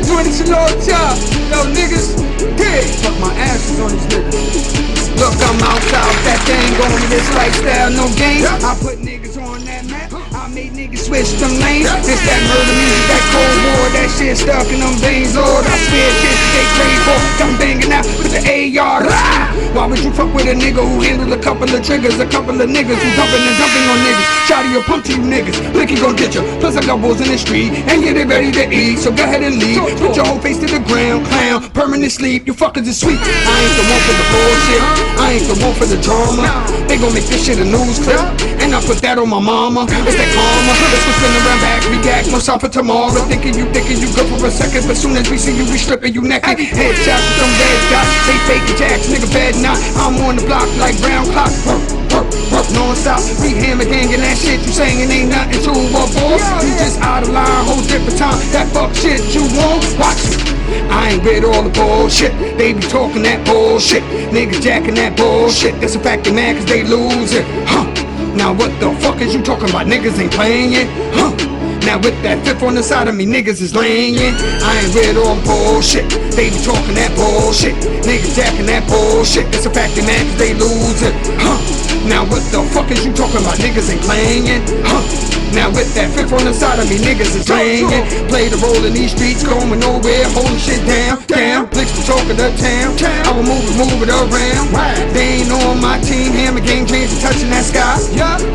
doing this a long time. Yo, niggas, yeah, fuck my asses on these niggas. Look, I'm out south, that thing going with this lifestyle, no game. I put niggas on that map, I made niggas switch them lanes. It's that murder music, that cold war, that shit stuck in them veins, Lord. I swear shit that they crave for, I'm banging out with the AR. Why would you fuck with a nigga who handled a couple of triggers, a couple of niggas who dumping and dumping on niggas? Shotty or pump to you niggas, Blicky gon' get you. Plus I got bulls in the street, and yeah, they ready to eat, so go ahead and leave. Put your whole face to the ground, clown, permanent sleep, you fuckers is sweet. I ain't the one for the bullshit, I ain't the one for the drama. They gon' make this shit a news clip, and I put that on my mama. It's that karma, let's go spin around back, react, no time for tomorrow. Thinking you good for a second, but soon as we see you, we stripping you naked. Headshots with them red dots, they fake jacks, nigga bad not. I'm on the block like brown clock, work non-stop. We hammer gangin' that shit you saying ain't nothing to a boss. You just out of line, whole different time. That fuck shit you won't watch it. I ain't with all the bullshit. They be talking that bullshit. Niggas jacking that bullshit. That's a fact they mad cause they lose it. Now what the fuck is you talking about? Niggas ain't playing it. Now with that fifth on the side of me, niggas is laying it. I ain't with all the bullshit. They be talking that bullshit. Niggas jacking that bullshit. That's a fact they mad cause they lose it. Now what the fuck is you talking about? Niggas ain't playing it. Now with that fifth on the side of me, niggas is playing it. Play the role in these streets, going nowhere, holding shit down. Flicks the talk of the town. I will move it around. They ain't on my team, hammer gang dreams and touching that sky.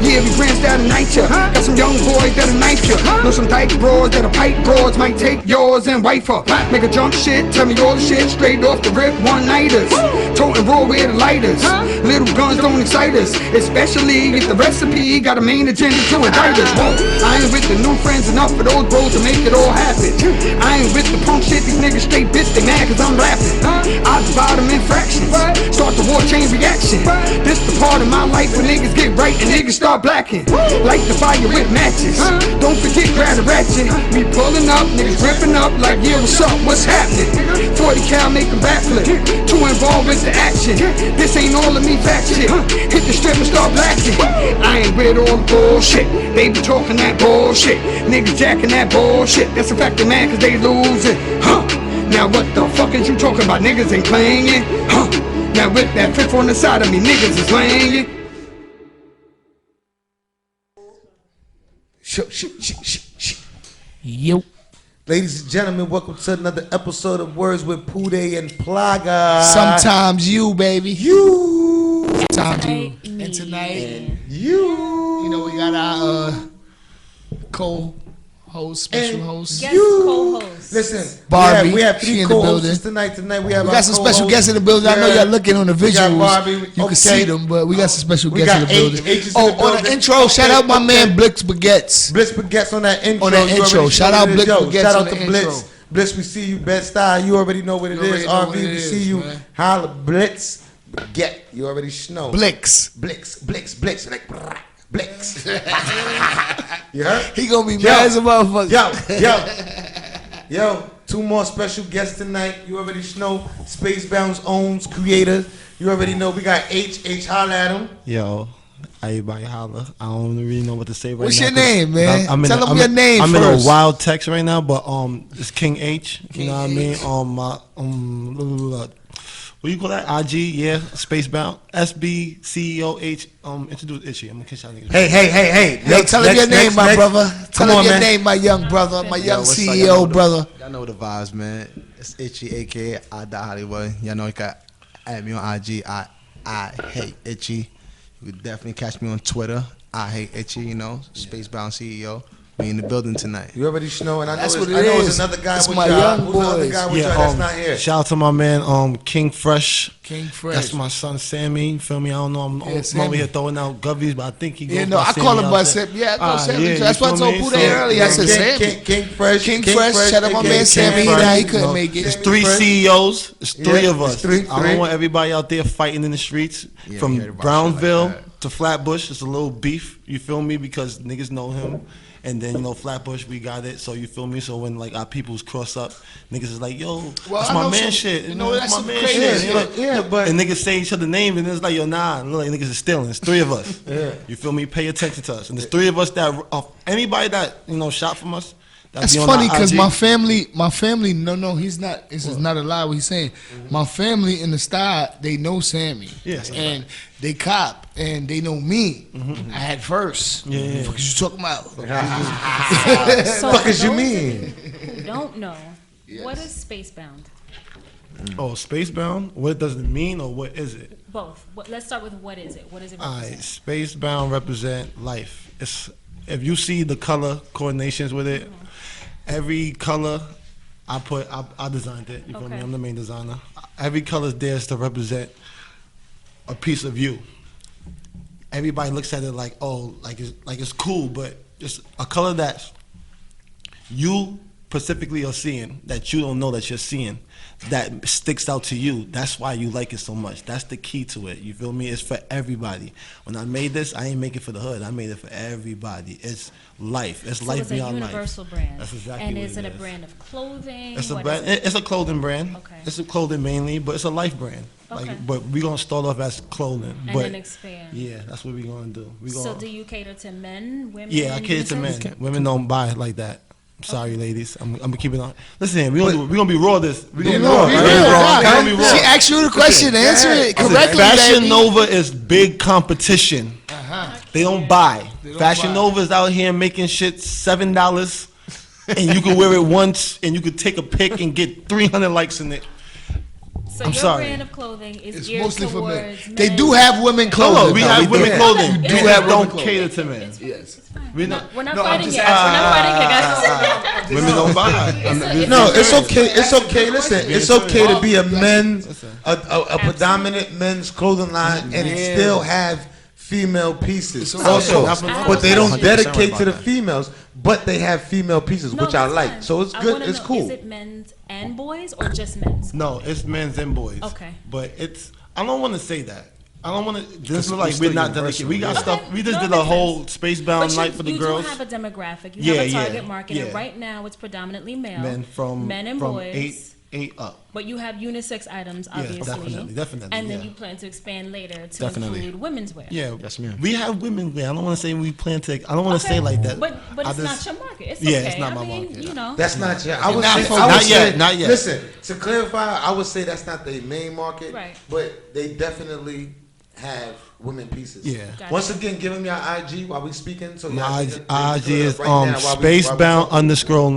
Yeah, we branched out of night ya. Got some young boys that'll knife ya. Know some dyke broads that'll pipe broads, might take yours and wife her. Make a jump shit, tell me all the shit straight off the rip, one-nighters. Toting raw with the lighters. Little guns don't excite us, especially if the recipe got a main agenda to indict us. I ain't with the new friends enough for those bros to make it all happen. I ain't with the punk shit, these niggas straight bitch, they mad cause I'm laughing. I divide them in fractions, start the war chain reaction. This the part of my life where niggas get right and niggas start blacking. Light the fire with matches, don't forget grab the ratchet. We pulling up, niggas ripping up like yeah what's up, what's happening? 40 cal make a backflip, too involved with the action. This ain't all of me fact shit, hit the strip and start blacking. I ain't with all the bullshit, they be talking that bullshit. Niggas jacking that bullshit. That's a fact of man cause they lose it. Now what the fuck is you talking about? Niggas ain't playing it. Now with that fifth on the side of me, niggas is laying it. Yo. Ladies and gentlemen, welcome to another episode of Words with Pooday and Plaga. Sometimes you, baby. You. Sometimes you. And tonight, you know, we got our co-host, special host. Guest co-host. Listen, Barbie, we have she three in the co-hosts building. tonight. We have We got some special guests in the building. I know y'all looking on the visuals. We got Barbie. You can see them, but we got some special We guests in got the building. H is in the On building. the intro, shout out my man Blix Baguettes. Blitz Baguettes on that intro. On that You intro. already Shout know out what it is. Blitz Yo, Baguettes shout on out the to Blitz. intro. Blitz, we see you, best style. You already know what it is. already know RV, what it we is, see you. man. Holla, Blitz Baguette. You already know. Blix. Blix. Like, brrrr, Blix. You heard? He gonna be mad as a motherfucker. Yo, two more special guests tonight. You already know. Spacebound's owns creator. You already know. We got H. Holla at him. Yo, everybody holla. I don't really know what to say right What's now. your name, man? Tell them I'm your name I'm first. in a wild text right now, but it's King H. You know what I mean? What do you call that? IG, yeah, Spacebound. SB CEOH. Introduce Itchy. I'm gonna kiss y'all niggas. Hey. Hey, tell him your name, my brother. Tell him your man. name, my young brother, my young what's up? CEO brother. Y'all know the vibes, man. It's Itchy, aka I Die Hollywood. Y'all know you can add me on IG. I hate Itchy. You could definitely catch me on Twitter. I hate Itchy. You know, Spacebound CEO. We in the building tonight. You already know, and I know That's what it I know is. it's another guy It's with my y'all. young Who's the other boys. guy with y'all that's not here? Shout out to my man King Fresh. King Fresh. That's my son Sammy. You feel me? I don't know. I'm over Sammy. here throwing out govies, but I think he goes Yeah, no, by I Sammy call him out by there. Sammy. Yeah, I know Sammy. yeah, That's you why I feel told me? Pooday earlier. I said Sammy. King Fresh. King Fresh. Shout out my man Sammy. He couldn't make it. It's three CEOs. It's three of us. Three. I don't want everybody out there fighting in the streets. Yeah, From we heard about shit Brownville like to Flatbush, it's a little beef. You feel me? Because niggas know him. And then, Flatbush, we got it. So, you feel me? So, when, like, our peoples cross up, niggas is like, yo, that's I my know man some- shit. you know, that's that's my man crazy shit. shit. Yeah, but And niggas say each other names, and it's like, yo, nah, look, niggas is stealing. It's three of us. You feel me? Pay attention to us. And there's three of us that, anybody that, shot from us, That's That's me on funny the because IG. my family, no, he's not. This is not a lie. What he's saying. My family in the style, they know Sammy. Yes. and they cop and they know me. I had first. Yeah. What you talking about? So Fuck for is you those mean? who don't know, what is Spacebound? Oh, Spacebound. What does it mean, or what is it? Both. Let's start with what is it? What does it All right, represent? Spacebound represent life. It's if you see the color coordinations with it, every color I designed it. You feel me? Okay. I'm the main designer. Every color is there to represent a piece of you. Everybody looks at it like, oh, like it's cool, but it's a color that you specifically are seeing that you don't know that you're seeing, that sticks out to you. That's why you like it so much. That's the key to it. You feel me? It's for everybody. When I made this, I ain't make it for the hood. I made it for everybody. It's life. It's So life it's a beyond universal life. brand. That's exactly And what is it a is. brand of clothing? It's a What brand. is it? It's a clothing brand. Okay. It's a clothing mainly, but it's a life brand. Okay. But we're gonna start off as clothing. And but then expand. yeah, that's what we're gonna do. So do you cater to men, women? Yeah, I cater to men. unisex? Women don't buy it like that. Sorry, ladies. I'm gonna keep it on. Listen, we're gonna be raw. We're gonna be raw. Be right? real, We're nah, gonna be raw. She asked you the question. Answer it Listen, correctly. Fashion baby. Nova is big competition. They don't buy. Fashion Nova is out here making shit $7, and you can wear it once, and you could take a pic and get 300 likes in it. So I'm your sorry. brand of clothing is It's geared mostly for men. towards They men. do have women clothing. No, we though. have women do. clothing. You We do just have women don't clothing. cater to men. Yes. We not. We're not No, I'm fighting just yet. We're not fighting yet, guys. Women don't buy. No, it's okay. It's okay. Listen, it's okay to be a men's, a predominant men's clothing line, and still have female pieces. okay. Also, Absolutely. but they don't 100% dedicate right to the about that. females, but they have female pieces, No, which I that's like. fine. So it's I good. wanna It's know, cool. Is it men's and boys or just men's? No, it's men's and boys. Okay. But it's. I don't want to say that. I don't want to. This we look like still we're not universal, dedicated. We got yeah. stuff. Okay. We just No, did that a makes whole sense. Spacebound But night for the you girls. do have a demographic. You Yeah, have a yeah, target market, and yeah. right now it's predominantly male. Men from men and from boys. eight up. But you have unisex items, obviously. definitely, And then yeah. you plan to expand later to Definitely. include women's wear. Yeah. Yes, ma'am. We have women wear. I don't want to say we plan to. I don't want to Okay. say like that. But I it's just- not your market. It's Yeah, okay. it's not I my mean, market. you know. That's not your. I would Not say. for- I would not say- yet, not yet. Listen, to clarify, I would say that's not their main market. Right. But they definitely have women pieces. Yeah. Gotcha. Once again, give them your IG while we speaking. So My y'all can- IG is right now while we Spacebound talking.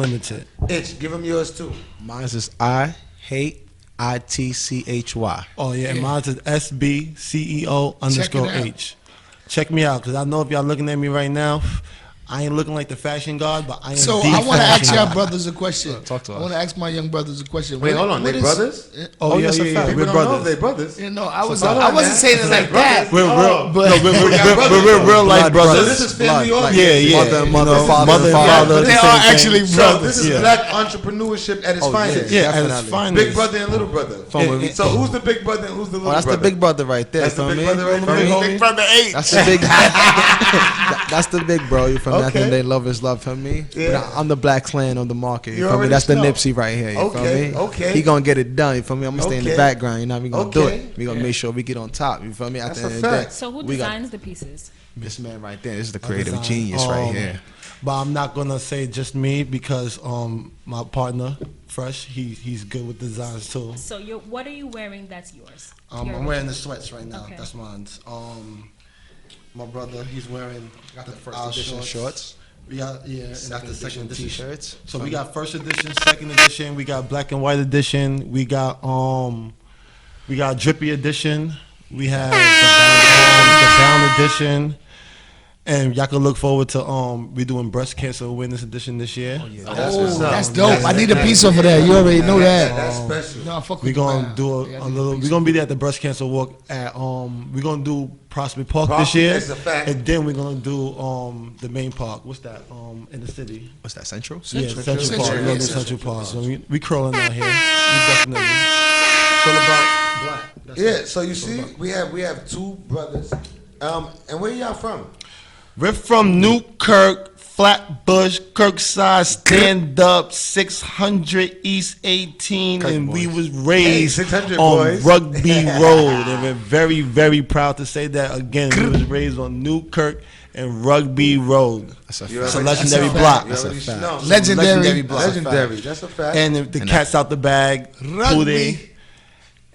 _Limited. Itch, give them yours too. Mine is I hate ITCHY. Oh yeah, and mine is SBCEO out. _H. Check me out, cause I know if y'all looking at me right now, I ain't looking like the fashion god, but I am. So the I want to ask fashion y'all god. brothers a question. Talk to us. I want to ask my young brothers a question. Wait, hold on. What They is- brothers? Oh yeah, that's a yeah, fact. yeah. People We're don't know if brothers. they brothers. You know, I So wasn't hold on, saying it man. like that. We're real, but- no, we're real life Blood brothers. So this is family Blood, oriented. like Yeah, mother and mother, you know, father mother and and father. father. They the are same thing. actually So brothers. this is Yeah. black entrepreneurship at its Oh, finest. Yeah, Definitely. as finest. Big brother and little brother. Yeah, So who's the big brother and who's the little Oh, that's brother? the big brother right there. That's the you feel big me? brother right Big there. homie. Big brother eight. That's the big. That's the big bro. You feel me? I Okay. think they love his love for me. Yeah. But I'm the black clan of the market. You You feel me? already That's the know. Nipsey right here. You Okay, feel me? okay. He gonna get it done. You feel me? I'm gonna stay in the Okay. background. You know, we gonna do Okay. it. We gonna make sure we get on top. You feel me? At That's the a end of the day, fact. So who we got designs the pieces? this man right there. This is the creative Design. genius right here. But I'm not gonna say just me because my partner, Fresh, he's good with designs too. So what are you wearing that's yours? I'm wearing the sweats right now. Okay. That's mine. My brother, he's wearing Got the first our edition shorts. We got and that's the second edition T-shirts. So we got first edition, second edition. We got black and white edition. We got drippy edition. We have the bound edition. And y'all can look forward to we doing breast cancer awareness edition this year. That's what's up. That's dope. I need a piece of that. You already know that. That's special. No, fuck We're with gonna you, do man. a little. We're gonna be there at the breast cancer walk at we're gonna do Prospect Park this Prospect year, is a fact. and then we're gonna do the main park. What's that? In the city. What's that? Central. Yeah, Central Park. Central, We're gonna yeah, do Central. Central Park. So we crawling out here. We definitely. It's all about black. That's Yeah. it. So you see, we have two brothers. And where y'all from? We're from Newkirk, Flatbush, Kirkside, stand up, 600 East 18, and we was raised 600 on boys. Rugby Road. And we're very, very proud to say that again. We was raised on Newkirk and Rugby Road. That's a You fact. It's a already- legendary that's a block. fact. That's a You already fact. know. Legendary. block. Legendary. That's a fact. And the cat's out the bag, Rugby. Pooday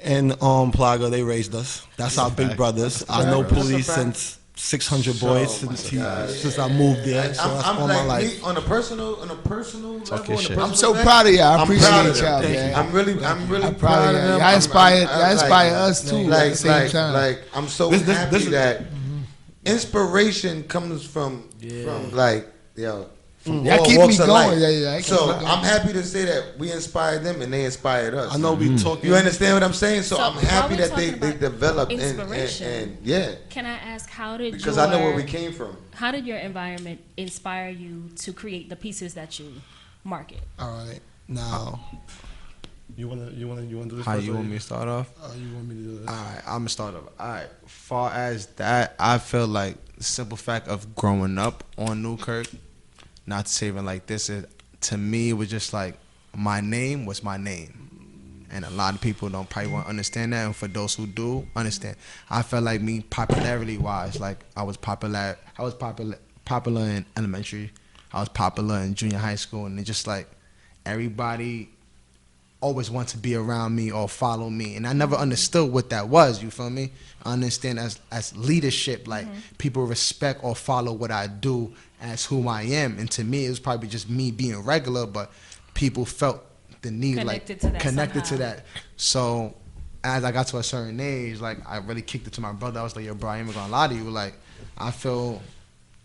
and Plaga, they raised us. That's our big brothers. I know That's a Pooday fact. since 600 boys since I moved there. So that's I'm all my like life. me, on a personal level, your shit. I'm so proud of y'all. I I'm appreciate proud of y'all, them. man. I'm really I'm proud proud of of them. y'all. Y'all inspire us too Like, at the same like, time. like, I'm so This happy is- that inspiration comes from like, from Y'all all keep walks me of going. life. Yeah, yeah, I keep So me going. I'm happy to say that we inspired them and they inspired us. I know we talking. You understand what I'm saying? So, So I'm while happy we're that they talking about developed inspiration, and yeah, Can I ask, how did because your, I know where we came from. how did your environment inspire you to create the pieces that you market? All right, now you wanna do this? How first, you or want me to start off? You want me to do this? Alright, I'm gonna start off. Alright, far as that, I feel like the simple fact of growing up on Newkirk, not to say even like this, to me it was just like my name was my name. And a lot of people don't probably won't understand that, and for those who do understand, I felt like me popularity wise, like I was popular in elementary, I was popular in junior high school, and it just like everybody always want to be around me or follow me, and I never understood what that was. You feel me? I understand as leadership, like people respect or follow what I do as who I am, and to me it was probably just me being regular, but people felt the need Connected to that connected to somehow. that. So as I got to a certain age, like I really kicked it to my brother. I was like, yo, bro, I ain't even gonna lie to you. Like I feel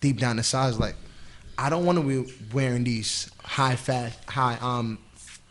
deep down inside, like I don't want to be wearing these high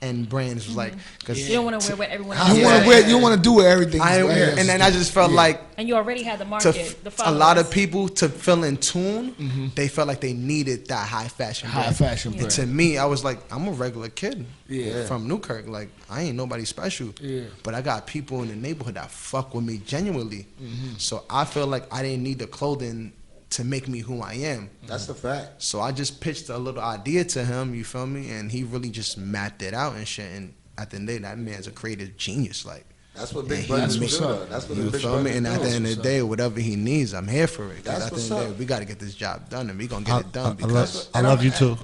end brands, like because You don't want to wear what everyone You else want to wears. wear. You want to do everything. and then I just felt like And you already had the to market, the a followers. lot of people to feel in tune, they felt like they needed that high fashion High brand. fashion And brand. to me, I was like, I'm a regular kid Yeah. from Newkirk. Like I ain't nobody special. Yeah. But I got people in the neighborhood that fuck with me genuinely. Mm-hmm. So I feel like I didn't need the clothing to make me who I am. That's the fact. So I just pitched a little idea to him, you feel me? And he really just mapped it out and shit. And at the end of the day, that man's a creative genius. Like, That's what and big he brothers do. makes- Though. That's what you the big feel brothers me? And at do. the end of the day, whatever he needs, I'm here for it. 'Cause That's at the what's end of the up. day, we got to get this job done, and we gonna get it done. I Because love you too.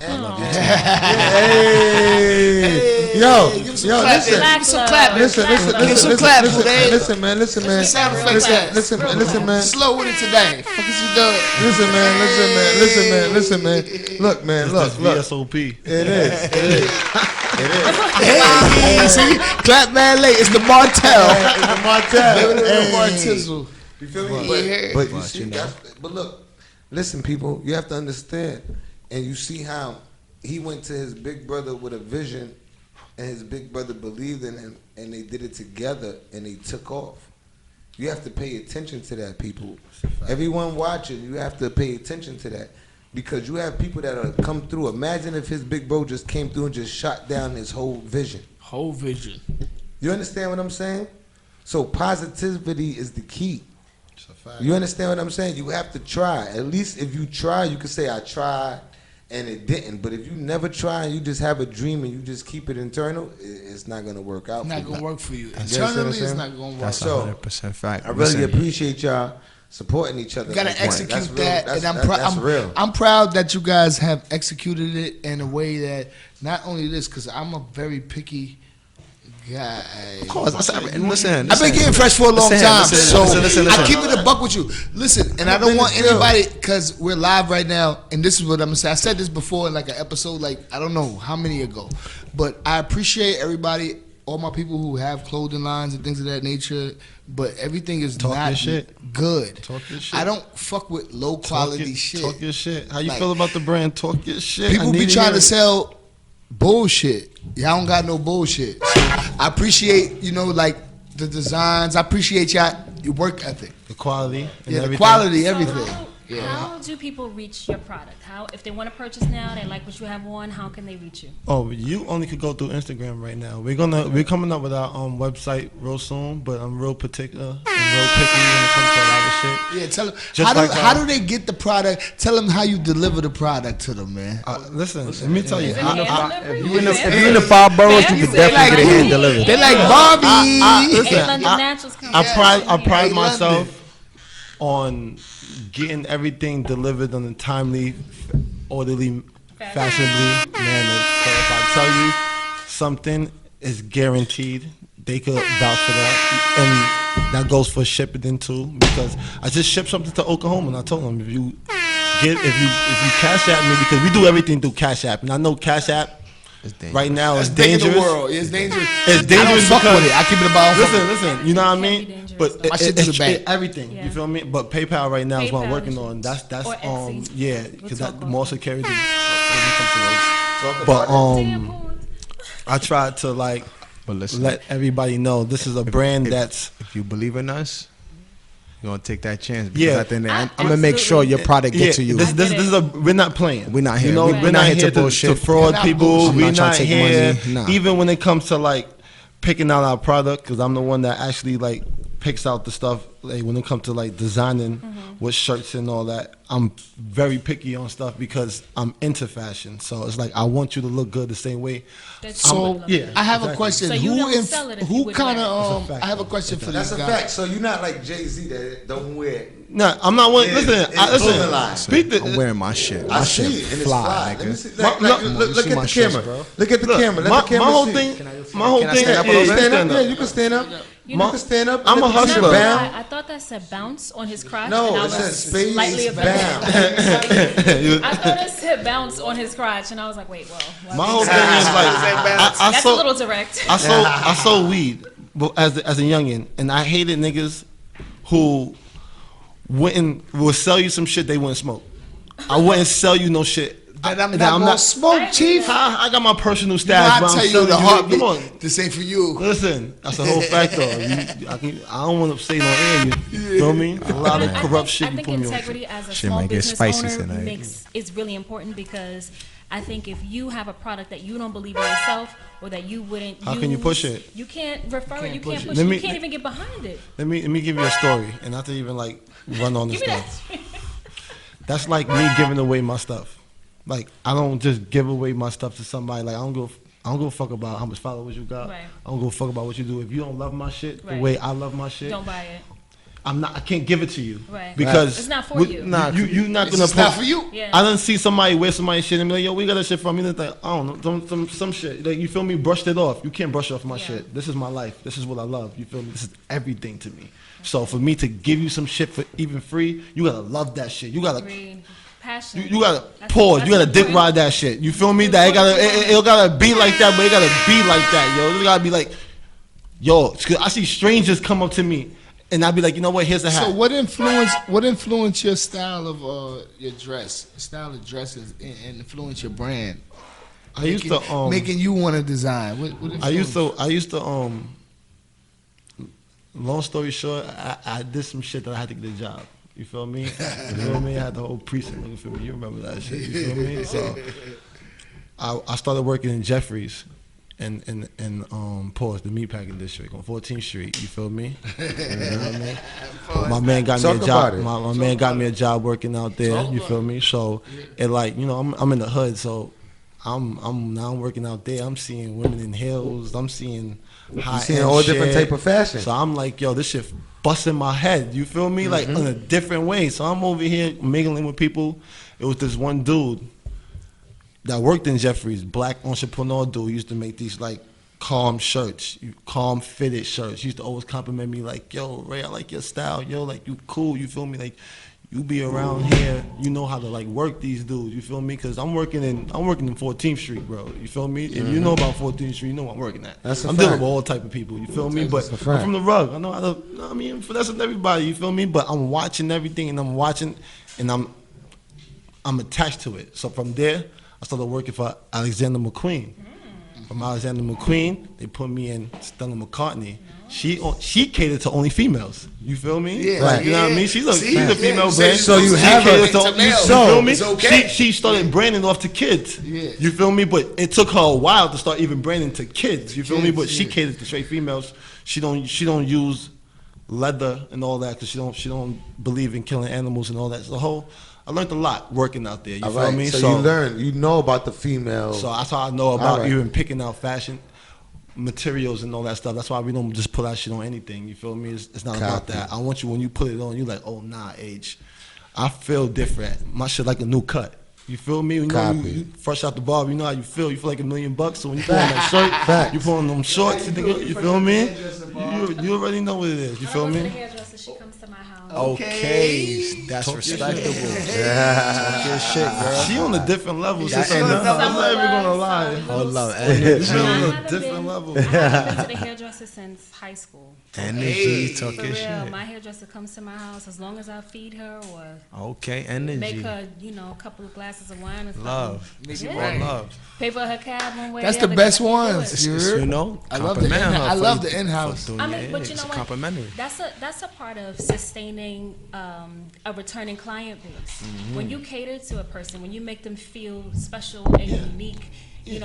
Hey, yo, listen. Black some love, clap. Listen, black listen, love. listen, clap, listen, Pooday. listen, man, listen, man, Sound effects that. listen, man, Slow with it today. Fuck is you doing? listen, man, listen, man. Look, man, look. VSOP. It is. Hey, see, clap man late. It's the Martell. It's a Martell. The Hey. Martizzle. You feel me? Yeah. But you see, but look, listen, people, you have to understand, and you see how he went to his big brother with a vision, and his big brother believed in him, and they did it together, and they took off. You have to pay attention to that, people. Everyone watching, you have to pay attention to that. Because you have people that are come through. Imagine if his big bro just came through and just shot down his whole vision. Whole vision. You understand what I'm saying? So positivity is the key. You understand what I'm saying? You have to try. At least if you try, you can say, I tried and it didn't. But if you never try and you just have a dream and you just keep it internal, it's not going to work out Not for gonna you. work for you. You understand what I'm Internally, it's saying? not gonna work. that's So, 100% fact. I really Listen, appreciate y'all supporting each other. You gotta like that. execute That's real. that, That's, and that's real. I'm proud that you guys have executed it in a way that not only this, because I'm a very picky guy. Of course, and listen, I've been getting fresh for a long listen, time, listen, so listen. I keep it a buck with you. Listen, and I don't want Business deal. anybody, because we're live right now, and this is what I'm gonna say. I said this before in like an episode, like I don't know how many ago, but I appreciate everybody, all my people who have clothing lines and things of that nature. But everything is Talk not your shit. good. Talk your shit. I don't fuck with low quality shit. Talk your shit. How you Like, feel about the brand? Talk your shit. People I be need trying hear to it. sell bullshit. Y'all don't got no bullshit. So I appreciate, like the designs. I appreciate your work ethic. the quality and Yeah, everything. the quality, So everything. Yeah. How do people reach your product? How, if they want to purchase now, they like what you have on, how can they reach you? Oh, you only could go through Instagram right now. We're coming up with our website real soon, but I'm real particular and real picky when it comes to a lot of shit. Yeah, tell them Just how do they get the product? Tell them how you deliver the product to them, man. Listen, let me tell you. Is it hand delivery? If you in the 5 boroughs, you can definitely get it hand delivered. They like Barbie. Listen, London Naturals come I out. pride Hey, myself on getting everything delivered on a timely, orderly, fashionably manner. So if I tell you something is guaranteed, they could vouch for that, and that goes for shipping too. Because I just shipped something to Oklahoma, and I told them if you Cash App me, because we do everything through Cash App, and I know Cash App right now is dangerous. The world. It's dangerous. It's dangerous I don't fuck because with it. I keep it about. listen. You know what I It can mean? be dangerous, But though. My shit to the bank. everything. Yeah. You feel me? But PayPal right now is what I'm PayPal working is- on. That's or Etsy. yeah, We'll because talk more about security. Talk But about it. Damn, who- I tried to like But listen, let everybody know this is a brand that's if you believe in us, you're gonna take that chance. Because Yeah. at the end, I'm Absolutely. gonna make sure your product gets to you. This I this get this is a we're not playing. We're not here. You know, We're not here to to bullshit. fraud We're not people. bullshit. We're I'm not trying not to take here. money. Nah. Even when it comes to like picking out our product, because I'm the one that actually like picks out the stuff. Like when it comes to like designing with shirts and all that, I'm very picky on stuff because I'm into fashion. So it's like I want you to look good the same way. That's So what I love. I have a exactly. question. So you don't sell it if you who would kind wear it. of That's a fact, I have a though. question for That's these a guys. fact. So you're not like Jay-Z that don't wear it. No, I'm not one. Yeah, Listen, it's clothing line. Speak I'm wearing my shit. I My see shit it, and it's fly, fly. Let me nigga. see. Like, My- look, you look see at my the shirts, camera. bro. Look at the camera. Let my, the camera my whole see. thing, my whole Can I thing stand up a is little Stand bit? up. stand Yeah, up. you can stand up. You You know, can stand up. I'm a Let the camera hustler. bound. I thought that said bounce on his crotch. No, and I it was says slightly space offended. bound. I thought it said bounce on his crotch, and I was like, wait, well, why My would whole you thing say is like that? I That's a little direct. I sold weed as a youngin, and I hated niggas who would sell you some shit they wouldn't smoke. I wouldn't sell you no shit That I'm not gonna smoke, Chief. I got my personal You know, stash. I but I'm tell you selling the Come heartbeat. on. This ain't for you. Listen, that's a whole factor. I don't want to say no air. You feel me? A lot of corrupt shit I you think put me on. integrity as a Shit small might get business spicy owner tonight. is really important, because I think if you have a product that you don't believe in yourself, or that you wouldn't How use, can you push it? You can't refer it. You can't push Let it. me- You can't even get behind it. Let me give you a story, and not to even like run on this Give me stuff. that. That's like me giving away my stuff. Like I don't just give away my stuff to somebody. Like I don't give a fuck about how much followers you got. Right. I don't give a fuck about what you do. If you don't love my shit the Right. way I love my shit, Don't buy it. I can't give it to you. Right. Because It's not for you. Nah, you're not It's gonna just not for you. Yeah. I done see somebody wear somebody's shit and be like, yo, we got that shit from you. And it's like, I don't know, some shit. Like, you feel me? Brushed it off. You can't brush off my Yeah. shit. This is my life. This is what I love. You feel me? This is everything to me. So for me to give you some shit for even free, you gotta love that shit. You gotta Agreed. Passion. you gotta That's- pause. that's You gotta the dick point. ride that shit. You feel me? That it gotta be like that, but it gotta be like that, yo. It gotta be like, yo. 'Cause I see strangers come up to me, and I'd be like, you know what? Here's a hat. So what influenced your style of your dress? Style of dresses and influence your brand? I used to making you want to design. What I used to long story short, I did some shit that I had to get a job. You feel me? You feel me? I had the whole precinct looking for me. You remember that shit? You feel me? So I started working in Jeffries and pause the meatpacking district on 14th Street. You feel me? You know what I mean? My man got me a Talk job. about it. My man got me a job working out there. You feel me? So it like, you know, I'm in the hood, so I'm now working out there. I'm seeing women in heels. I'm seeing high seeing all different type of fashion. So I'm like, yo, this shit busting my head. You feel me? Like in a different way. So I'm over here mingling with people. It was this one dude that worked in Jeffries, black entrepreneur dude. He used to make these like calm shirts, calm fitted shirts. He used to always compliment me like, yo, Ray, I like your style. Yo, like you cool. You feel me? Like you be around here, you know how to like work these dudes. You feel me? Cause I'm working in 14th Street, bro. You feel me? If you know about 14th Street, you know what I'm working at. That's a I'm dealing fact. with all type of people. You feel me? But That's a I'm fact. from the rug. I know how to. I mean, finessing everybody. You feel me? But I'm watching everything, and I'm attached to it. So from there, I started working for Alexander McQueen. From Alexander McQueen, they put me in Stella McCartney. she catered to only females. You feel me? Yeah, Like, you know what I mean? She's a female brand. So you She have caters a- to, you so feel me? it's okay. She started branding off to kids. Yeah. You feel me? But it took her a while to start even branding to kids. You feel me? Kids, But she yeah. caters to straight females. She don't use leather and all that because she don't believe in killing animals and all that. So I learned a lot working out there. You All feel right, me? so you know about the female. So that's how I know about right. even picking out fashion materials and all that stuff. That's why we don't just put our shit on anything. You feel me? It's not about Copy. that. I want you, when you put it on, you like, oh nah, H. I feel different. My shit like a new cut. You feel me? You know, Copy. you fresh out the bar, you know how you feel. You feel like $1 million. So when you put on that shirt, Facts. you put on them shorts, you feel me? You already know what it is. You feel I go to the me? hairdresser, she comes to my house. Okay, that's Talk your shit. respectable. Yeah. Talk your shit, girl. She on a different level. That sister. ain't I'm not even gonna lie. Hold up, She energy, on I a haven't different been- level. I haven't been to the hairdresser since high school. energy. Talk For your real, shit. my hairdresser comes to my house as long as I feed her or Okay, make energy. her, a couple of glasses of wine or something. Love. Yeah. More love. Pay for her cab one way. That's or the other, best 'cause I can't do ones. it. You It's, heard? you know, I love the compliment in- her I for love you- the in-house. for doing I your mean, but hair. you know It's what? complimentary. That's a part of sustaining a returning client base. When you cater to a person, when you make them feel special and unique.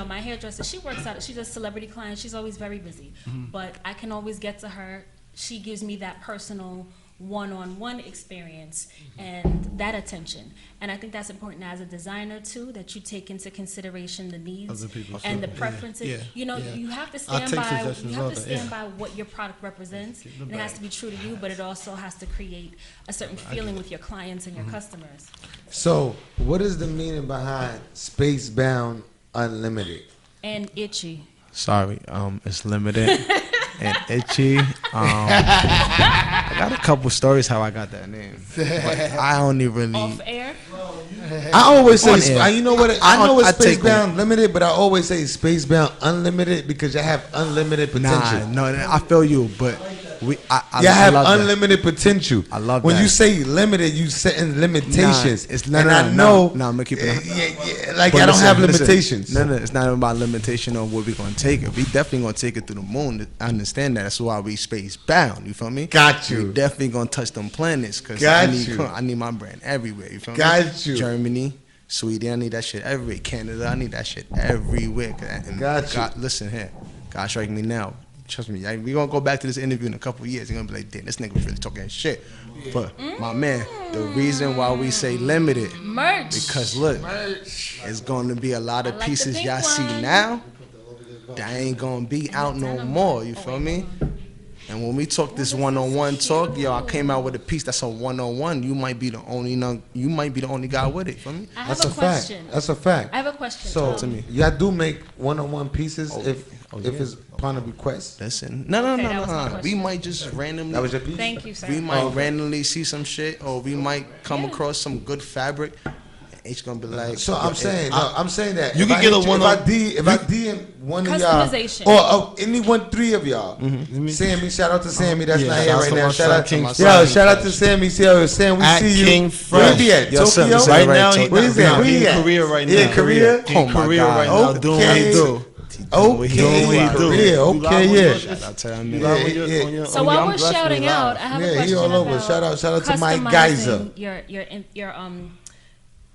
My hairdresser, she works out. She's a celebrity client. She's always very busy, but I can always get to her. She gives me that personal one-on-one experience and that attention. And I think that's important as a designer too, that you take into consideration the needs Other people and too. the preferences. Yeah. Yeah. You have to I'll stand take by suggestions you have all to that, stand yeah. by what your product represents. And it has to be true to you, but it also has to create a certain feeling with your clients and your customers. So, what is the meaning behind Spacebound Unlimited? And itchy. Sorry, it's limited and itchy. I got a couple stories how I got that name, but I only really. Off air. I always On say, air. you know what? I know I it's take Spacebound Limited, but I always say Spacebound Unlimited because you have unlimited potential. Nah, no, I feel you, but I You have love that. unlimited potential. I love when that. you say limited, you setting limitations. Nah, it's and I know, I'm gonna keep it. like But I don't listen, have listen. limitations. No, it's not about limitation on what we're gonna take it. We definitely gonna take it to the moon. I understand that. That's why we space bound. You feel me? Got you. We definitely gonna touch them planets because Got I need you. I need my brand everywhere. You feel me? Got you. Germany, Sweden, I need that shit everywhere. Canada, I need that shit everywhere. And Got you. God, listen here, God strike me now. Trust me, we gonna go back to this interview in a couple of years. You're gonna be like, damn, this nigga was really talking shit. But my man, the reason why we say limited, Merch. because look, it's going to be a lot I of like the pieces pink y'all see one. now that ain't going to be out no more. You feel me? And when we talk this one-on-one talk, yo, I came out with a piece that's a one-on-one. You might be the only guy with it. Feel me? I have That's a a fact. question. That's a fact. I have a question. So to me. y'all do make one-on-one pieces if yeah. it's upon a request. Listen, no. Okay, that was my We question. might just randomly. That was your piece. Thank you, sir. We might okay. randomly see some shit, or we might come Yeah. across some good fabric. And H gonna be like, So I'm saying, I'm saying that You if can I get hit a you- one-on- if I DM one of y'all, Customization. or any three of y'all, Sammy, shout out to Sammy that's Yeah, not shout here out right to now. my Shout son, out, King yo, Fresh. shout out to Sammy. Sam, we At see you. King Where he Fresh. be at? Yo, son, Tokyo. listen, Right right, now, Tokyo. he Where he's at? Where he in at? Korea right Yeah, now. Korea? He in Oh my Korea God. right now, doing what he Okay. do. Okay, do. Korea. You live Okay, with yeah. your- Shout out to that you man. live Yeah, with your- yeah. on your- So on while your- we're I'm blessed shouting with out, live. I have a Yeah, he question all over. about Shout out to Mike customizing Geyser.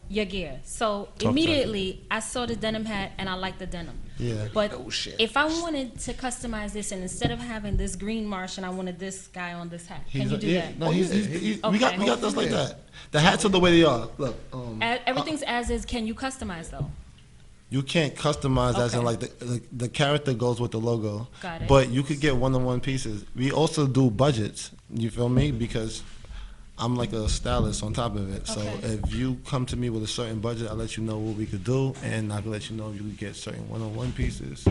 your gear. So immediately I saw the denim hat and I like the denim. Yeah. But Oh, shit. if I wanted to customize this and instead of having this green Martian, I wanted this guy on this hat. Can you do that? No, he's we got Okay. those like that. The hats are the way they are. Look, Everything's as is. Can you customize though? you can't customize as in Okay. like the character goes with the logo. Got it. But you could get one-on-one pieces. We also do budgets. You feel me? Because I'm like a stylist on top of it. So Okay. if you come to me with a certain budget, I'll let you know what we could do, and I can let you know if you could get certain one-on-one pieces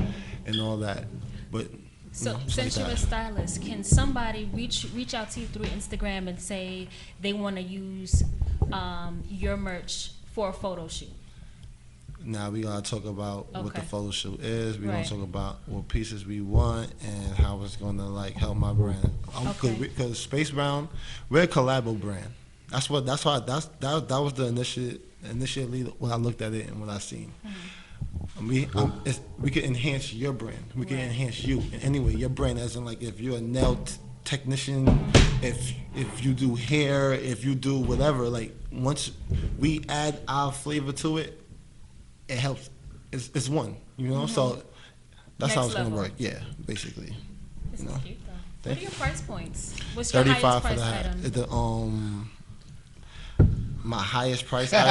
and all that. But So it's since like you're a that. stylist, can somebody reach out to you through Instagram and say they want to use your merch for a photo shoot? Now we gotta talk about what the Okay. photo shoot is. We Right. gonna talk about what pieces we want and how it's gonna like help my brand. Okay. Because Spacebound, we're a collabo brand. That was the initially when I looked at it and what I seen. We can enhance your brand. We can enhance you in any way. Your brand, as in like if you're a nail technician, if you do hair, if you do whatever. Like once we add our flavor to it, it helps. It's one, you know. So that's how it's gonna work. Yeah, basically. This You is know. cute though. What are your price points? What's your highest 35 for price the hat. item? My highest price item.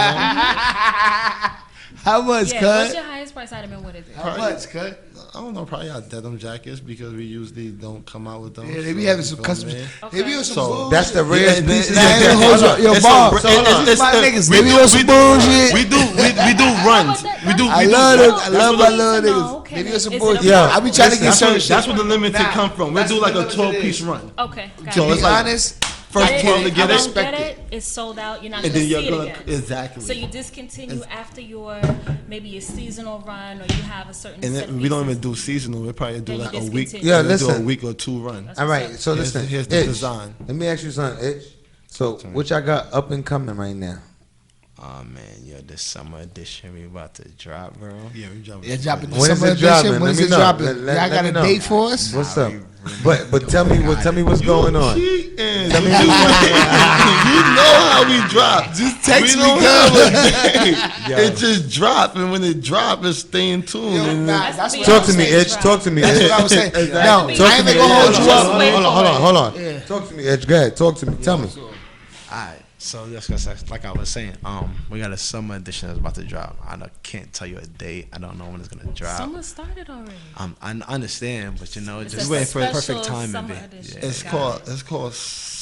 How much, Yeah, cut? what's your highest price item and what is it? How much, cut? I don't know, probably our denim jackets because we usually don't come out with them. Yeah, they be having some you feel custom. me? They be on some So, bullshit. That's the rarest Yeah, pieces. Nah, yeah, hold on. Yo, It's Bob. so- So hold on. it's My the- niggas, we they be do- on some we do- bullshit. We do runs. We do. I we do love runs. them. I love my little No, niggas. okay. They be on some Is it bullshit. a- I be trying to get That's certain where, shit. that's where the limited Nah, come from. We that's do like what a the 12-piece limited run. Okay, got So it. it's like honest, first Get 12 to it, get I it, don't get it, it's sold out, you're not and going then to you're see it gonna again. exactly. So you discontinue after your, maybe your seasonal run, or you have a certain And set then we don't pieces. even do seasonal. We probably do Then you like a week. discontinue. Yeah, we'll do a listen. week or two run. All right, so Here's listen. here's the Itch, design. let me ask you something, Itch. So what y'all got up and coming right now? Oh man, yo, this summer edition we about to drop, bro. Yeah, we jumping. Yeah, dropping the When is summer it dropping? edition. When Let is me it know. dropping? Let- Y'all let got me a know. date for us? What's up? But tell me what's going on. Cheating. Tell me You know how we drop. Just text we me, don't girl. have a date. It just drop, and when it drop, it's staying tuned. Yo, and nah, That's that's the what Talk to me, Beyonce Edge. drop. Talk to me, That's Edge. what I was saying. Exactly. Now, Talk I Talk ain't to me, even gonna hold Edge. you up. Wait for it. Hold on. Yeah. Talk to me, Edge. Go ahead. Talk to me. Tell me. Alright, so just like I was saying, we got a summer edition that's about to drop. Can't tell you a date. I don't know when it's gonna drop. Summer started already. I understand, but It's just a waiting for the special perfect time. summer Maybe. edition. It's Got called it. it's called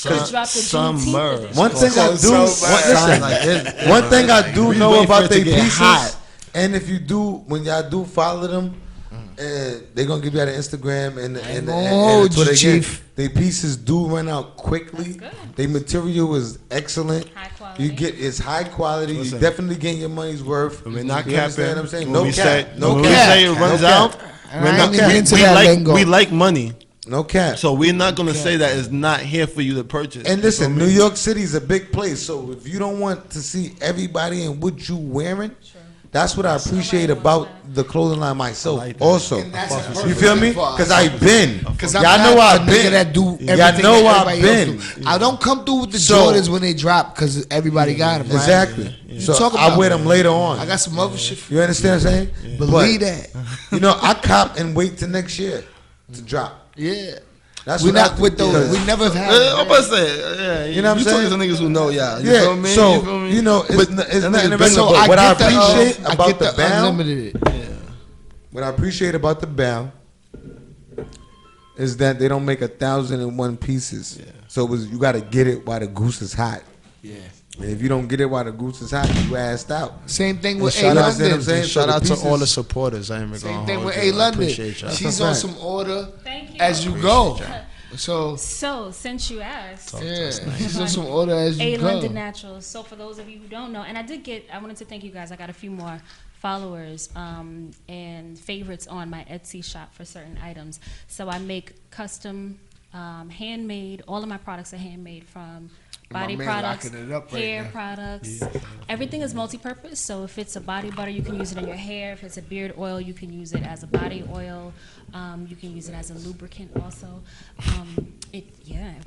Could've dropped the Juneteenth summer. edition. One thing I do, Listen, one thing I do we know wait for about it to their get pieces, hot. and if you do, when y'all do follow them, and they're gonna give you that Instagram and gonna the hold Twitter you, again. Chief. Their pieces do run out quickly. That's good. Their material is excellent. High quality. You get it's high quality. Listen. You definitely getting your money's worth. We're not You understand capping. what I'm saying? When No we cap. say, No when cap. we say it runs No cap. out, And we're I not ain't even into we that like lingo. we like money. No cap. So we're not gonna say that it's not here for you to purchase. And listen, You New feel me? York City is a big place, so if you don't want to see everybody and what you wearing, that's what I appreciate about the clothing line myself. I like that. Also, And that's a you perfect feel me? thing for us. Because I've been. Because Y'all I'm know not I've a nigga been. that do Y'all everything know that I've everybody been. else do. I don't come through with the So- Jordans when they drop because everybody got them. Right? Exactly. You So talk I about wear it. them later on. I got some other shit. You understand what I'm saying? Believe But, that. you know, I cop and wait till next year to drop. Yeah. That's We're what I not think, with those. because- We never have had. I'm about to say, yeah, You know what I'm saying? talking to niggas who know y'all. You Yeah, feel me? so, you feel me? you know, it's But nothing that regular, nigga So but what I get the, appreciate I about get the bound, unlimited. what I appreciate about the bound is that they don't make 1,001 pieces. Yeah. So it was, you got to get it while the goose is hot. Yeah. And if you don't get it while the goose is hot, you assed out. Same thing And with A shout out, understand what I'm London. saying? and shout So the out to all the pieces- supporters. I ain't even Same gonna thing hold with you. A I London. appreciate y'all. She's a on fact. some order Thank you. as you Appreciate go. y'all. So So, since you asked, yeah, she's on some order as A you go. London Naturals. So for those of you who don't know, and I wanted to thank you guys. I got a few more followers and favorites on my Etsy shop for certain items. So I make custom, handmade. All of my products are handmade from My body man products, locking it up right hair now. products. Everything is multi-purpose. So if it's a body butter, you can use it in your hair. If it's a beard oil, you can use it as a body oil. You can use it as a lubricant also. It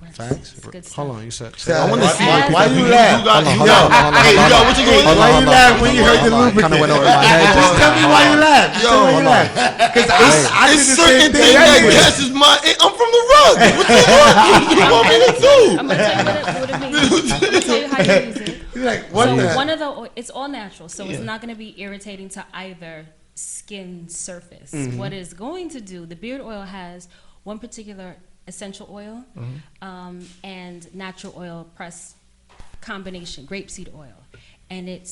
works. Facts. It's good stuff. Hold on, you said. I want to see Why- why you laugh? got, Hold on, yo, hold on, hey, hold yo, on. what you going Why you laugh when you heard the lubricant? Kind of went over my head. Just tell me why you laugh. Just tell me why you laugh. Because I did It's the certain same things thing. that anyway. catches my. I'm from the rug. What you want me to do? I'm gonna tell you what it means. I'm gonna tell you how you use it. You're like, what So the? one of the, it's all natural, so it's not gonna be irritating to either skin surface. What it's going to do, the beard oil has one particular essential oil and natural oil press combination, grapeseed oil, and it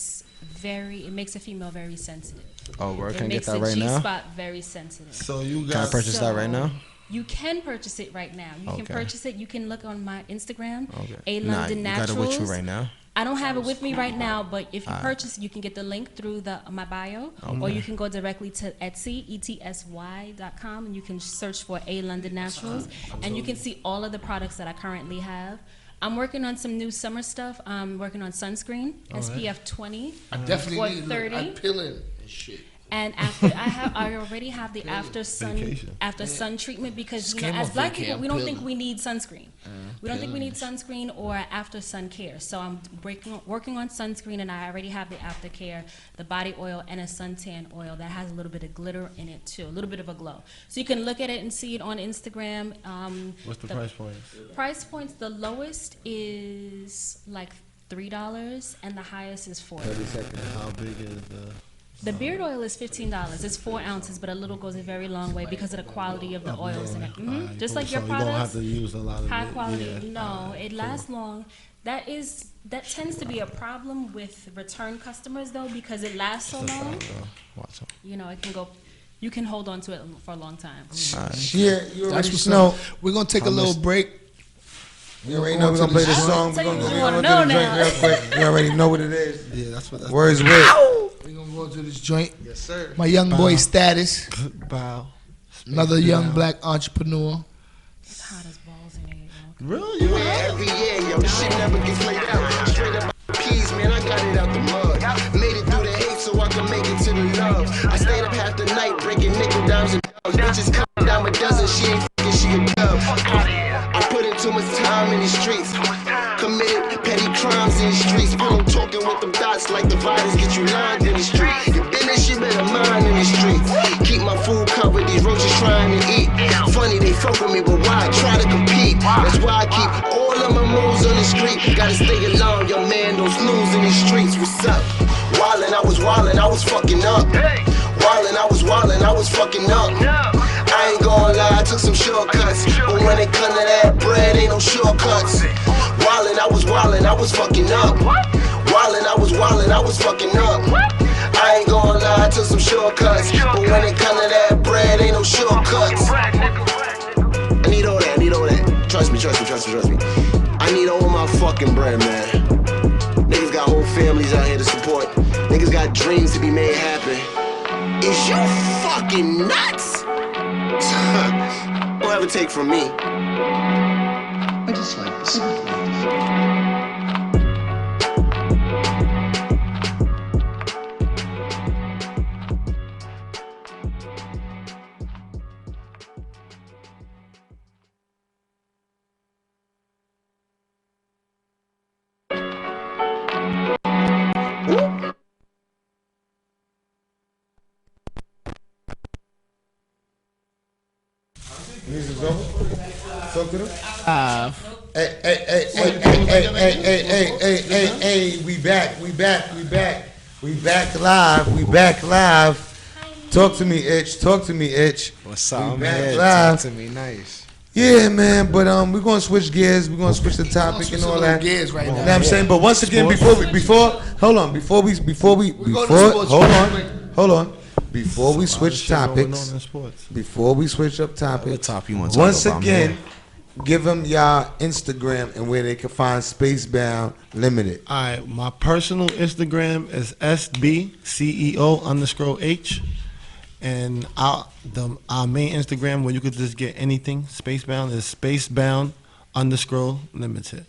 makes a female very sensitive. Oh, where It can I get makes that the right now? G-spot very sensitive. So you Can I got. purchase that right now? You can purchase it right now. You can Okay. purchase it. You can look on my Instagram, Okay. A Nah, London you Naturals. got it with you right now. I don't have it with me right now, but if you purchase, you can get the link through my bio, or you can go directly to Etsy, etsy.com, and you can search for A London Naturals, and you can see all of the products that I currently have. I'm working on some new summer stuff. I'm working on sunscreen, SPF 20 I definitely or need 30. I'm peeling and shit. And I already have the after Vacation. sun treatment because Just you know, came as off black vacation, people we don't I'm think peeling. we need sunscreen. We don't think we need sunscreen or after sun care. So I'm working on sunscreen, and I already have the aftercare, the body oil, and a suntan oil that has a little bit of glitter in it too, a little bit of a glow. So you can look at it and see it on Instagram. What's the price point? Price points, the lowest is like $3 and the highest is $4. 30 seconds. How big is The beard oil is $15. It's 4 ounces, but a little goes a very long way because of the quality of the oils in it. Alright, Just cool. like your So you don't have products, to use a lot of high it. quality. Yeah. No, it lasts long. That tends to be a problem with return customers though, because it lasts so long. Watch out. You know, it can go. You can hold on to it for a long time. Yeah, you That's already what's know. up. We're gonna take a little break. You already know we're gonna play this song. We're Tell gonna you go what you to wanna the know drink now. real quick. You already know what it is. Yeah, that's what. That's Words with. We're gonna go to this joint. Yes, sir. My young boy Status, Bow. another young black entrepreneur. It's hot as balls in here. Really? You Every year, yo, this shit never gets played out. Straight up peas, man, I got it out the mud. Made it through the hate so I can make it to the love. I stayed up half the night breaking nickel dimes and dollars. Bitches come down a dozen, she ain't fucking, she a dub. I put in too much time in the streets. Committed petty crimes in the streets. I'm talking with them dots like dividers get you lined in the street. Your business, you better mind in the streets. Keep my food covered, these roaches trying to eat. Funny, they fuck with me, but why try to compete? That's why I keep all of my moves on the street. Gotta stay alone, yo man, don't snooze in the streets. What's up? Wildin', I was fucking up. Wildin', I was fucking up. I ain't gonna lie, I took some shortcuts. But when it come to that bread, ain't no shortcuts. Wildin', I was fucking up. Wildin', I was fucking up. I ain't gonna lie, I took some shortcuts. But when it come to that bread, ain't no shortcuts. I need all that. Trust me. I need all my fucking bread, man. Niggas got whole families out here to support. Niggas got dreams to be made happen. Is you fucking nuts? Don't ever take from me. I just like the simple. Music's over. Talk to them. Hey, we back live. Talk to me, Itch. What's up? I'm back here. live. Talk to me nice. Yeah, man, but we're gonna switch gears. We're gonna switch the topic and all that. Gears right You know now. what I'm saying? But once again, before we switch topics, before we switch up What topics, top you want to once talk about? again, give them y'all Instagram and where they can find Spacebound Limited. All right, my personal Instagram is SBCEO_H, and our main Instagram where you could just get anything Spacebound is Spacebound_Limited.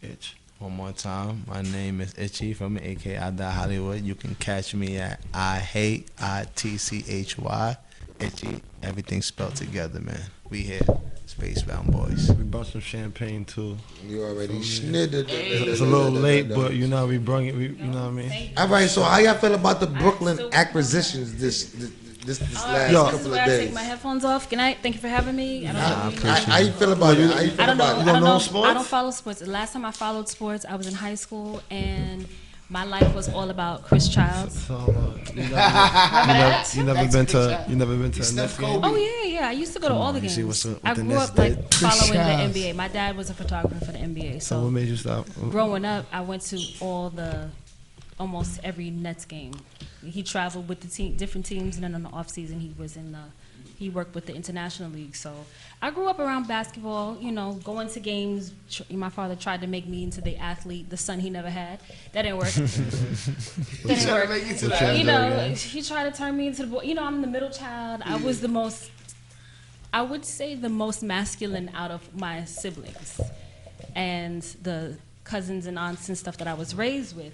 H. One more time, my name is Itchy from AK I Die Hollywood. You can catch me at ITCHY. Itchy, everything spelled together, man. We here, Spacebound boys. We brought some champagne too. You already snitted. It's a little late, but you know we brung it. You know what I mean? All right, so how y'all feel about the Brooklyn acquisitions this last Yo. This is couple where of I take days? my headphones off. Good night. Thank you for having me. I don't know. How you feel about it? How you feel I don't know. about I it? don't know know. sports? I don't follow sports. The last time I followed sports, I was in high school, and my life was all about Chris Childs. So you never been to a Nets game? Oh yeah. I used to go to all the you see games. what I the grew Nets up like did? following Childs. the NBA. My dad was a photographer for the NBA, So what so made you stop? growing up, I went to almost every Nets game. He traveled with the different teams, and then on the off season, he worked with the International League. So I grew up around basketball, you know, going to games. My father tried to make me into the athlete, the son he never had. That didn't work. Didn't work. You know, he tried to turn me into the boy. You know, I'm the middle child. I was the most, I would say the most masculine out of my siblings and the cousins and aunts and stuff that I was raised with.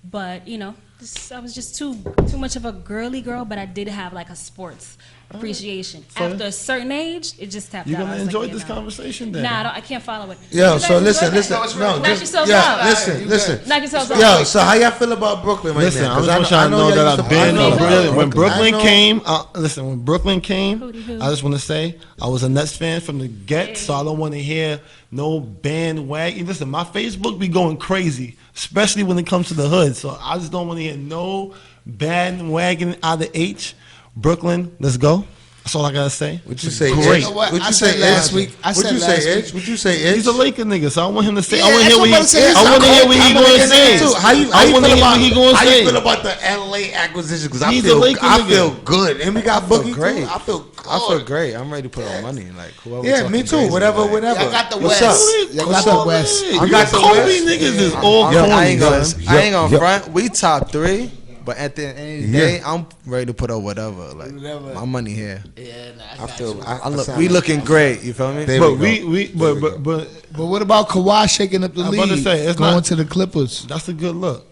But I was just too much of a girly girl. But I did have like a sports appreciation. So- After a certain age, it just tapped You're out. I gonna was like, enjoy yeah, this no. conversation then. Nah, I can't follow it. Yo, You so guys listen, enjoy that? listen. No, Knock just, yourselves yeah, out. listen. Knock yourselves out. Yo, so how y'all feel about Brooklyn right Listen, now? I just 'Cause want y'all to know y'all that used I've been I know Brooklyn. When I Brooklyn know- came, listen, when Brooklyn came, Hootie hoo. I just want to say I was a Nets fan from the get, so I don't want to hear no bandwagon. Listen, my Facebook be going crazy, especially when it comes to the hood. So I just don't want to hear no bandwagon out of H. Brooklyn, let's go. That's all I gotta say. What you say, Great. Edge? You know what? What I you said say, last Edge? week- I What said you last say, week- Edge? What you say, Edge? He's a Laker nigga, so I want him to say. Yeah, I want to hear that's what he. what I'm saying. I want to hear what he I'm gonna Laker say. nigga too. How you I feel want to hear about what he gonna how you say. feel about the LA acquisition? Because I He's a feel Laker I nigga. feel good, and we got Boogie great. too. I feel good. I feel great. I'm ready to put on money. Like whoever. Yeah, talking me too. crazy, Whatever. like, Y'all got the What's West. up? Y'all What's got the up? West. I got the Kobe West. niggas is all I ain't corny, gonna, son. I ain't gonna Yo. front. We top 3, but at the end of the day, I'm ready to put up whatever. Like Whatever. my money here. Yeah, nah, I feel. I look, sound we like- looking great. You feel me? There But we go. but But what about Kawhi shaking up the I'm league? about to say, it's going not- to the Clippers. that's a good look.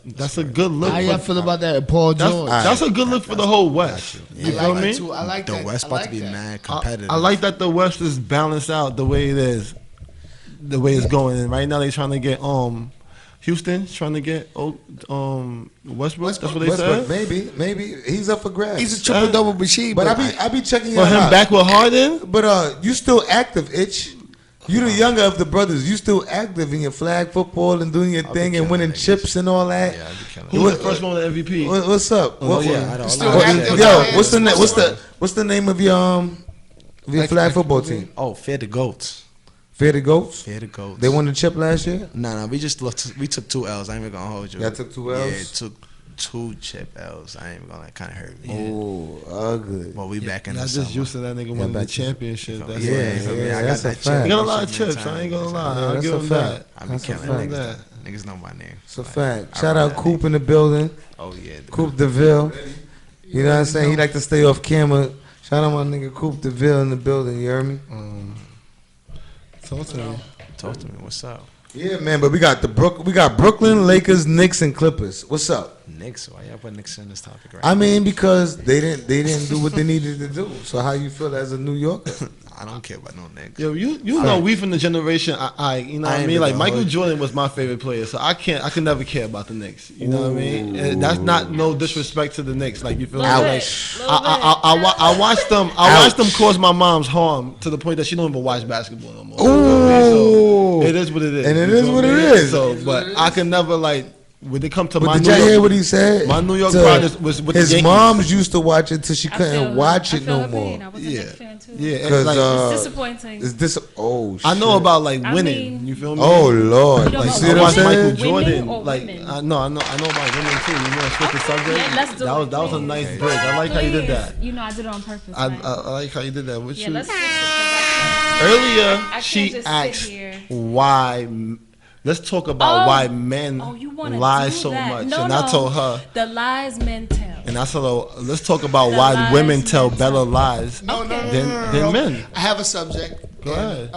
That's a good look. How y'all for- feel about that, Paul That's, George? that's a good look for the whole West. You I feel like me? that too. I like The that. West I about like to be that. mad competitive. I like that the West is balanced out the way it is, the way it's going. And right now they trying to get Houston trying to get Westbrook. That's what they Westbrook, said. maybe he's up for grabs. He's a triple double machine, but I be checking you For him out. back with Harden. But you still active, Itch. You the younger of the brothers. You still active in your flag football and doing your thing and winning chips and all that. Yeah, I be killing Who was the first one with MVP? What's up? Oh, What- yeah, I don't still know. active. Yo, what's the name of your flag football team? Oh, Fear the Goats. Fear the Goats. Fear the Goats. They won the chip last year. Nah, we took 2 L's. I ain't even gonna hold you. Y'all took 2 Ls? Yeah, took 2 chip L's. I ain't even gonna. That kind of hurt me. Oh, ugly. Well, we back in I the just summer. used to that nigga winning the back to- championship. That's Yeah, what I got that's a that fact. chip. he got a lot of Shit, man, chips. I ain't gonna time. lie. Yeah, I'll that's give a him fact. that. I be That's a killing fact. niggas. Niggas know my name. It's a Like, fact. I Shout run out that Coop nigga. in the building. Oh yeah. Coop DeVille. You know what I'm saying? He like to stay off camera. Shout out my nigga Coop DeVille in the building. You heard me? Talk to me. Talk to me. What's up? Yeah, man. But we got Brooklyn, Lakers, Knicks, and Clippers. What's up? Knicks. Why y'all put Knicks in this topic right I mean, because they didn't do what they needed to do. So how you feel as a New Yorker? now? I don't care about no Knicks. Yo, you know we from the generation. You know what I ain't mean. even Like gonna Michael hold you. Jordan was my favorite player, so I can never care about the Knicks. You know what I mean? And that's not no disrespect to the Knicks. Like you feel me? Little Like, bit, little bit. I watched them. I watched them cause my mom's harm to the point that she don't even watch basketball no more. You feel me? So it is what it is. And it you is feel what me? it is. So, but I can never like when they come to But my did New y'all York. hear what he said? My New York To- pride was with the his Yankees. moms used to watch it till she I couldn't feel- watch I it feel no her pain. more. I was a Yeah. Knicks fan too. Yeah, Because like, It's disappointing. It's this. Oh, shit. I know about like I winning. mean- you feel me? Oh Lord! You don't You know see I what I'm watched saying? Michael Women Jordan. or Like women? I know about women too. You want to switch the subject? Yeah, let's do that it, was a please. nice break. I like how you did that. Please. You know I did it on purpose. I right? like how you did that. What yeah, you let's fix it. 'Cause I earlier? can't She just sit asked here. why. Let's talk about Oh. why men you wanna lie do so that. much. No, and no. I told her, The lies men tell. and I said, let's talk about The why lies women tell men better tell. lies than men. I have a subject. Go ahead.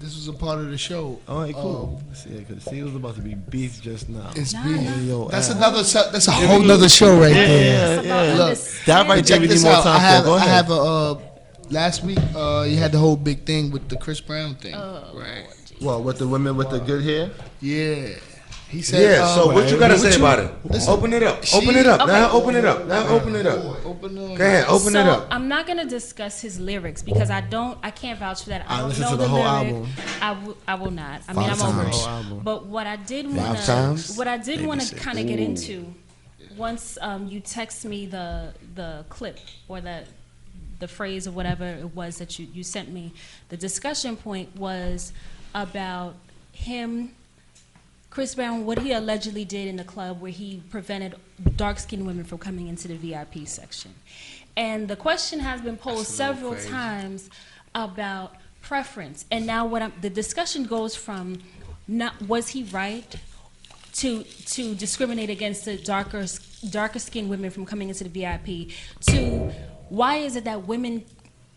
This was a part of the show. All right, cool. See, it was about to be beef just now. It's Nah, being- Hey, yo, That's Al. another. That's a whole nother show right there. It's about yeah. Look, understanding. That right there, Check we this need more out. time I have. for. Go I ahead. have a. Last week, you had the whole big thing with the Chris Brown thing, right? Well, with the women with the good hair. Yeah. He said. Yeah. So what you gotta what say you- about it? listen, Open it up. she- Open it up. Okay. Now open it up. Now open it up. Open Go ahead. Open so it up. I'm not gonna discuss his lyrics because I can't vouch for that. I don't listened know to the whole lyric. album. I will not. I mean, Five I'm over times. it. Whole album. But what I did times? want to kind of get into once you text me the clip or the phrase or whatever it was that you sent me, the discussion point was about him, Chris Brown, what he allegedly did in the club where he prevented dark-skinned women from coming into the VIP section. And the question has been posed several times about preference. And now the discussion goes from was he right to discriminate against the darker skinned women from coming into the VIP to why is it that women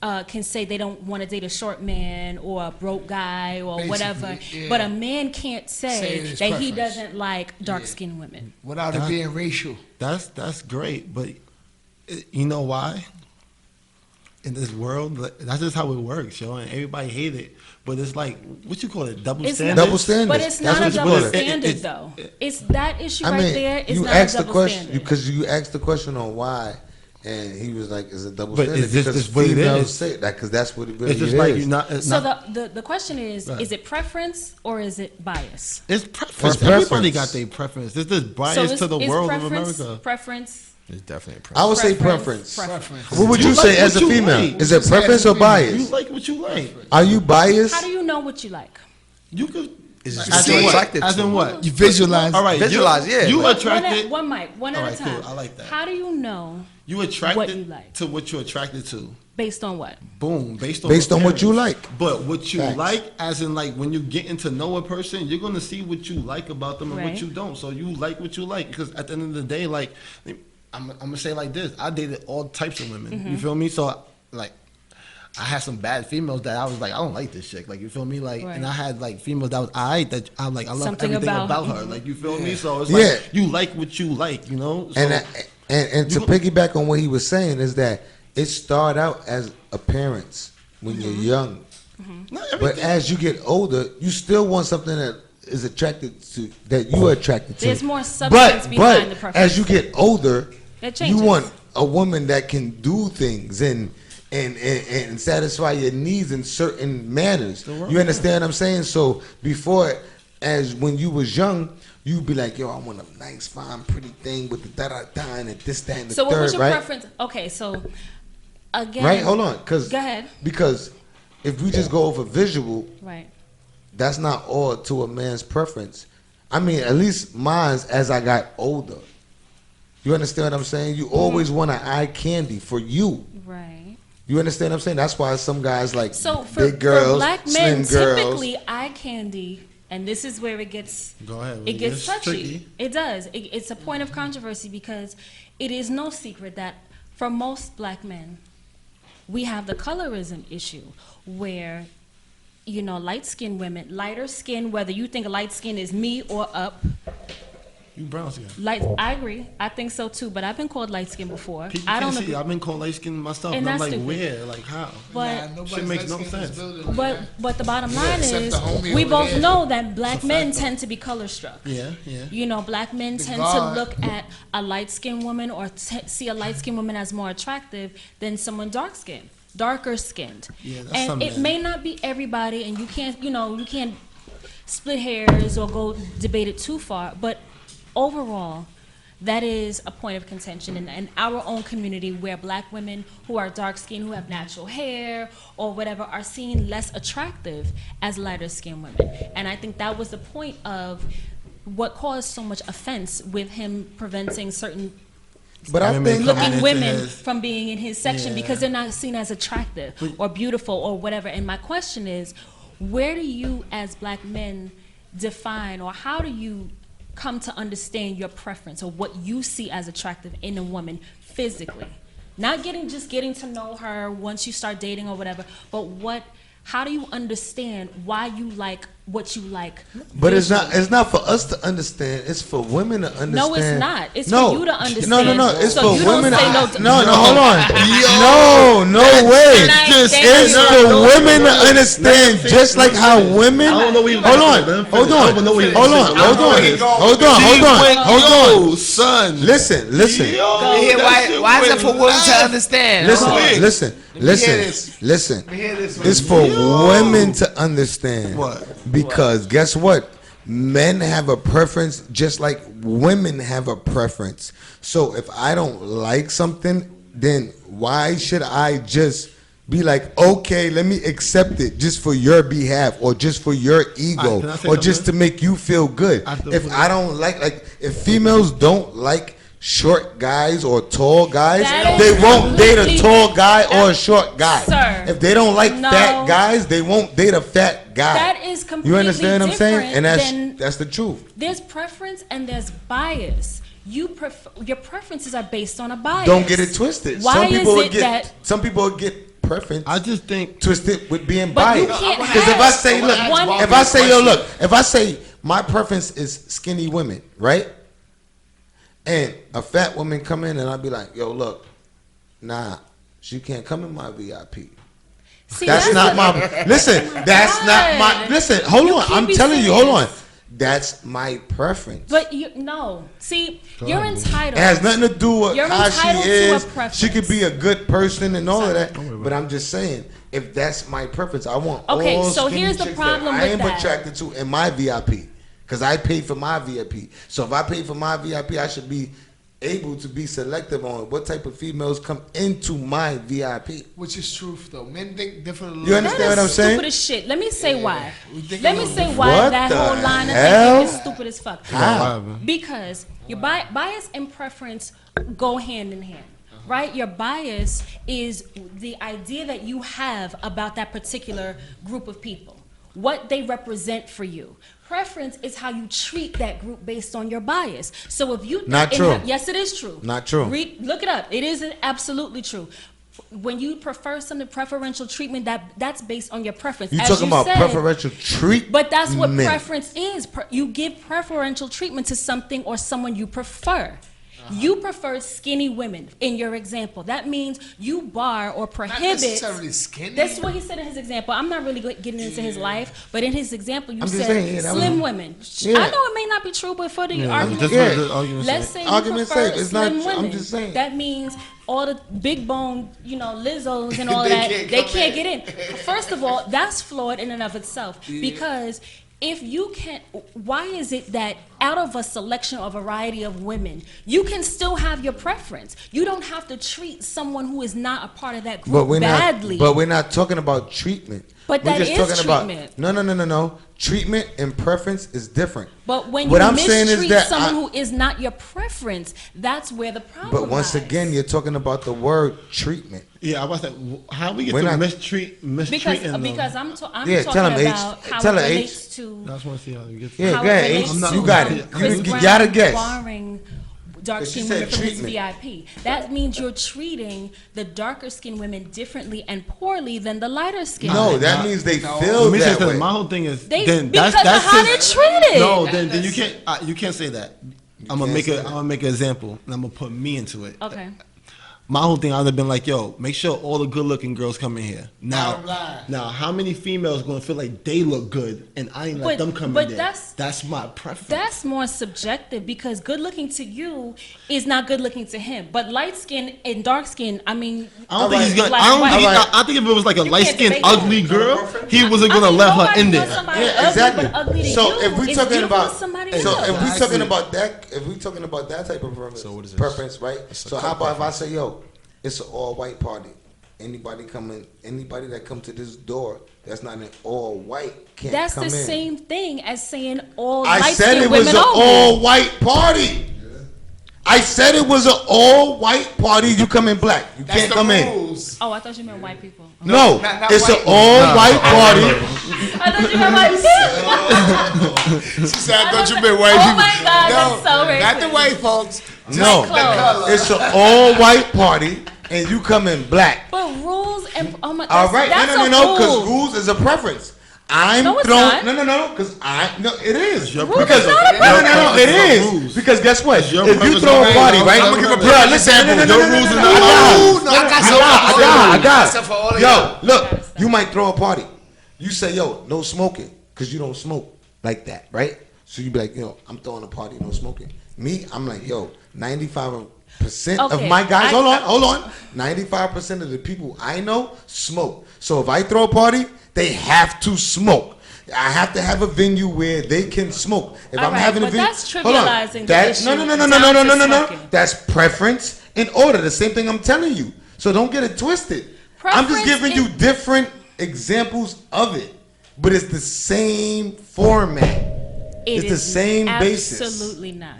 can say they don't want to date a short man or a broke guy or Basically, whatever, yeah. but a man can't say his that he preference. doesn't like dark-skinned women. Without it being racial. That's great, but you know why? In this world, that's just how it works, yo, and everybody hate it. But it's like, what you call it, double It's standard? not- Double standard. But it's That's not a what you double call it. standard, It's- though. It's that issue I right mean, there. It's you not asked a the double question standard. because you asked the question on why, and he was like, "Is it double But standard?" it's just- because it's what it females is. say that because that's what it really It's just is. like you're not. It's So not, the question is it preference or is it bias? it's preference. It's Everybody preference. got their preference. There's this bias So is, to the is world of preference, America. Preference. It's definitely a I would say Preference. preference. What would you, You say like as a what you female? like. Is it Say preference as a or female. You bias? like what you like. Are you biased? How do you know what you like? You could. It's just As what in you're what? attracted As to. in what? You visualize. All right. Visualize, yeah. You One attracted. one mic, one at All a right, time. cool. I like that. How do you know You attracted what you like. to what you're attracted to. based on what? Boom. Based on What you appearance. like. But what you Facts. like, as in like when you getting to know a person, you're gonna see what you like about them and Right. what you don't. So you like what you like because at the end of the day, like I'm gonna say like this: I dated all types of women. Mm-hmm. You feel me? So like. I had some bad females that I was like, I don't like this chick. Like, you feel me? Like, Right. and I had like females that was alright that I'm like, I love Something everything about- about her. Like, you feel me? So it's Yeah. like you like what you like, you know. So, And to You- piggyback on what he was saying is that it start out as appearance when you're young, not but everything. as you get older, you still want something that is attracted to that you are attracted to. There's more substance behind the preference. as you get older, That you changes. want a woman that can do things and satisfy your needs in certain manners. You understand what I'm saying? So before, as when you was young, you'd be like, yo, I want a nice, fine, pretty thing with the da-da-da and this, that, and the So what third, was your right? preference? Okay, so again, Right? Hold on. Go ahead. Because if we just go over visual, Right. that's not all to a man's preference. I mean, at least mine's as I got older. You understand what I'm saying? You always want an eye candy for you. Right. You understand what I'm saying? That's why some guys like So for, big girls, for black men, slim girls. typically eye candy, and this is where it gets Go ahead. it gets touchy. tricky. It does. It's a point of controversy because it is no secret that for most black men, we have the colorism issue where, you know, light-skinned women, lighter skin, whether you think light skin is me or up, You brown skin. light. I agree. I think so too. But I've been called light skin before. People I don't can't see. agree. I've been called light skinned myself, And and I'm that's like, stupid. where? Like, how? But Shit makes no sense. But the bottom line except is the homie we over both there. know that black men tend to be color struck. Yeah, yeah. You know, black men tend God. to look at a light skinned woman or see a light skinned woman as more attractive than someone dark skinned, darker skinned. Yeah, that's and something. it may not be everybody, and you can't split hairs or go debate it too far, but overall, that is a point of contention in our own community where black women who are dark skinned, who have natural hair or whatever, are seen less attractive as lighter skinned women. And I think that was the point of what caused so much offense with him preventing certain But I Women think coming looking into women his- from being in his section Yeah. because they're not seen as attractive or beautiful or whatever. And my question is, where do you as black men define, or how do you come to understand your preference or what you see as attractive in a woman physically? Not just getting to know her once you start dating or whatever, but how do you understand why you like what you like? But it's visually? not for us to understand. It's for women to understand. No, it's not. It's for you to understand. No. It's So for you don't women. say no to- Hold on. No way. Just- It's for women to understand, just like how women. I don't know what he was Hold asking, man. on. Hold I don't know what he on. was saying. Hold on. Yo, son. Listen. Yeah, why is it for women to understand? Listen. It's for women to understand. What? Because guess what? Men have a preference just like women have a preference. So if I don't like something, then why should I just be like, okay, let me accept it just for your behalf or just for your ego Can I say or just to something? make you feel good? If I don't like if females don't like short guys or tall guys, That they is won't date a completely- tall guy or a short guy. Sir, If they don't like no. fat guys, they won't date a fat guy. That is completely You understand what I'm saying? And different that's the truth. There's preference and there's bias. Your preferences are based on a bias. Don't get it twisted. Why some people is it that some people would get preference. I just think twisted with being But you biased. can't Because if I say, look, one- if I say, yo, look, if I say my preference is skinny women, right? And a fat woman come in and I'll be like, yo, look, nah, she can't come in my VIP. See, That's not my. Listen, that's not my. God. Listen, hold You on. can't I'm be telling you, hold on. serious. That's my preference. But you no. See, you're entitled. It has nothing to do with You're how she entitled to a is. preference. She could be a good person and all of that. But I'm just saying, if that's my preference, I want Okay, all so skinny here's the chicks problem that I with am that. attracted to in my VIP. Because I paid for my VIP. So if I paid for my VIP, I should be able to be selective on what type of females come into my VIP. Which is truth, though. Men think different. You understand what I'm saying? Stupid as shit. Let me say why. think Let a me little say bit. why What that the whole line of hell? thinking is stupid as fuck. How? Because your bias and preference go hand in hand. Right? Your bias is the idea that you have about that particular group of people, what they represent for you. Preference is how you treat that group based on your bias. So if you Not true. Yes, it is true. Not true. Look it up. It is absolutely true. When you prefer some preferential treatment, that's based on your preference. You As talking about said, preferential treatment? but that's what preference is. You give preferential treatment to something or someone you prefer. You prefer skinny women in your example. That means you bar or prohibit. Not necessarily skinny. That's what he said in his example. I'm not really getting into his life, but in his example, you I'm just said saying, yeah, that slim was- women. Yeah. I know it may not be true, but for the argument, Yeah. let's say you Argument's prefer sake, it's not slim true. I'm women. just saying. That means all the big bone, Lizzos and all They that, can't they come can't in. get in. First of all, that's flawed in and of itself because if you can't, why is it that out of a selection or variety of women, you can still have your preference? You don't have to treat someone who is not a part of that group badly. But we're not talking about treatment. But we're that just is talking treatment. About, no. Treatment and preference is different. But when What you I'm saying is mistreat that someone who is not your preference, that's where the problem But once lies. again, you're talking about the word treatment. Yeah, I was like, how we get We're to not- mistreating because them? I'm Yeah, talking tell him, H. about how Tell it her, H. relates to I just want to see how you get. Yeah, how go it ahead, relates H. to You got it. Chris You Brown gotta guess. barring dark But she skinned said women from his treatment. VIP. That means you're treating the darker skinned women differently and poorly than the lighter skinned No, women. that means they Let feel me say that something. way. My whole thing is Because that's of how his- they're treated. No, then you can't say that. I'm gonna can't make say a that. I'm gonna make an example and I'm gonna put me into it. Okay. My whole thing, I'd have been like, yo, make sure all the good-looking girls come in here. Bottom line. Now, how many females gonna feel like they look good and I ain't let But- them come but in there? That's my preference. That's more subjective because good looking to you is not good looking to him. But light skin and dark skin, I mean, I don't think he's gonna. Black I don't and think. white. I think if it was like a You light-skinned, can't debate ugly that. girl, he wasn't gonna I mean, let her nobody in wants there. somebody Yeah, ugly, exactly. but ugly to So you if we is talking beautiful about, to somebody so else. if we talking about that, if we talking about that type of preference, So what is this? preference, right? So how about if I say, yo, it's an all-white party. Anybody that come to this door that's not an all-white can't That's come the in. same thing as saying all I light said skinned it was women an only. all-white party. I said it was an all-white party. You come in black. You That's can't the come in. rules. Oh, I thought you meant white people. No, not it's an white. all-white party. I thought you meant white people. She said, I thought you meant white Oh people. my God, no, that's so racist. not the white folks. No, clothes. it's an all-white party, and you come in black. But rules and oh my. All right, that's no, a because rule. rules is a preference. I'm No, it's throwing not. because it is. your Because preference. no, it Your is rules. because guess what? If your you preference. throw a party, right? I'm gonna give a Bro, listen, rules are I got Except for all of Yo, y'all. look, you might throw a party. You say, yo, no smoking, because you don't smoke like that, right? So you be like, yo, I'm throwing a party, no smoking. Me, I'm like, yo, 95% of Okay, my guys, hold on. 95% of the people I know smoke. So if I throw a party, they have to smoke. I have to have a venue where they can smoke. If All I'm right, having a but venue, that's trivializing the That's issue no. down to smoking. That's preference in order. The same thing I'm telling you. So don't get it twisted. I'm just Preference giving you different examples of it, but it's the same format. It It's the is same basis. Absolutely not.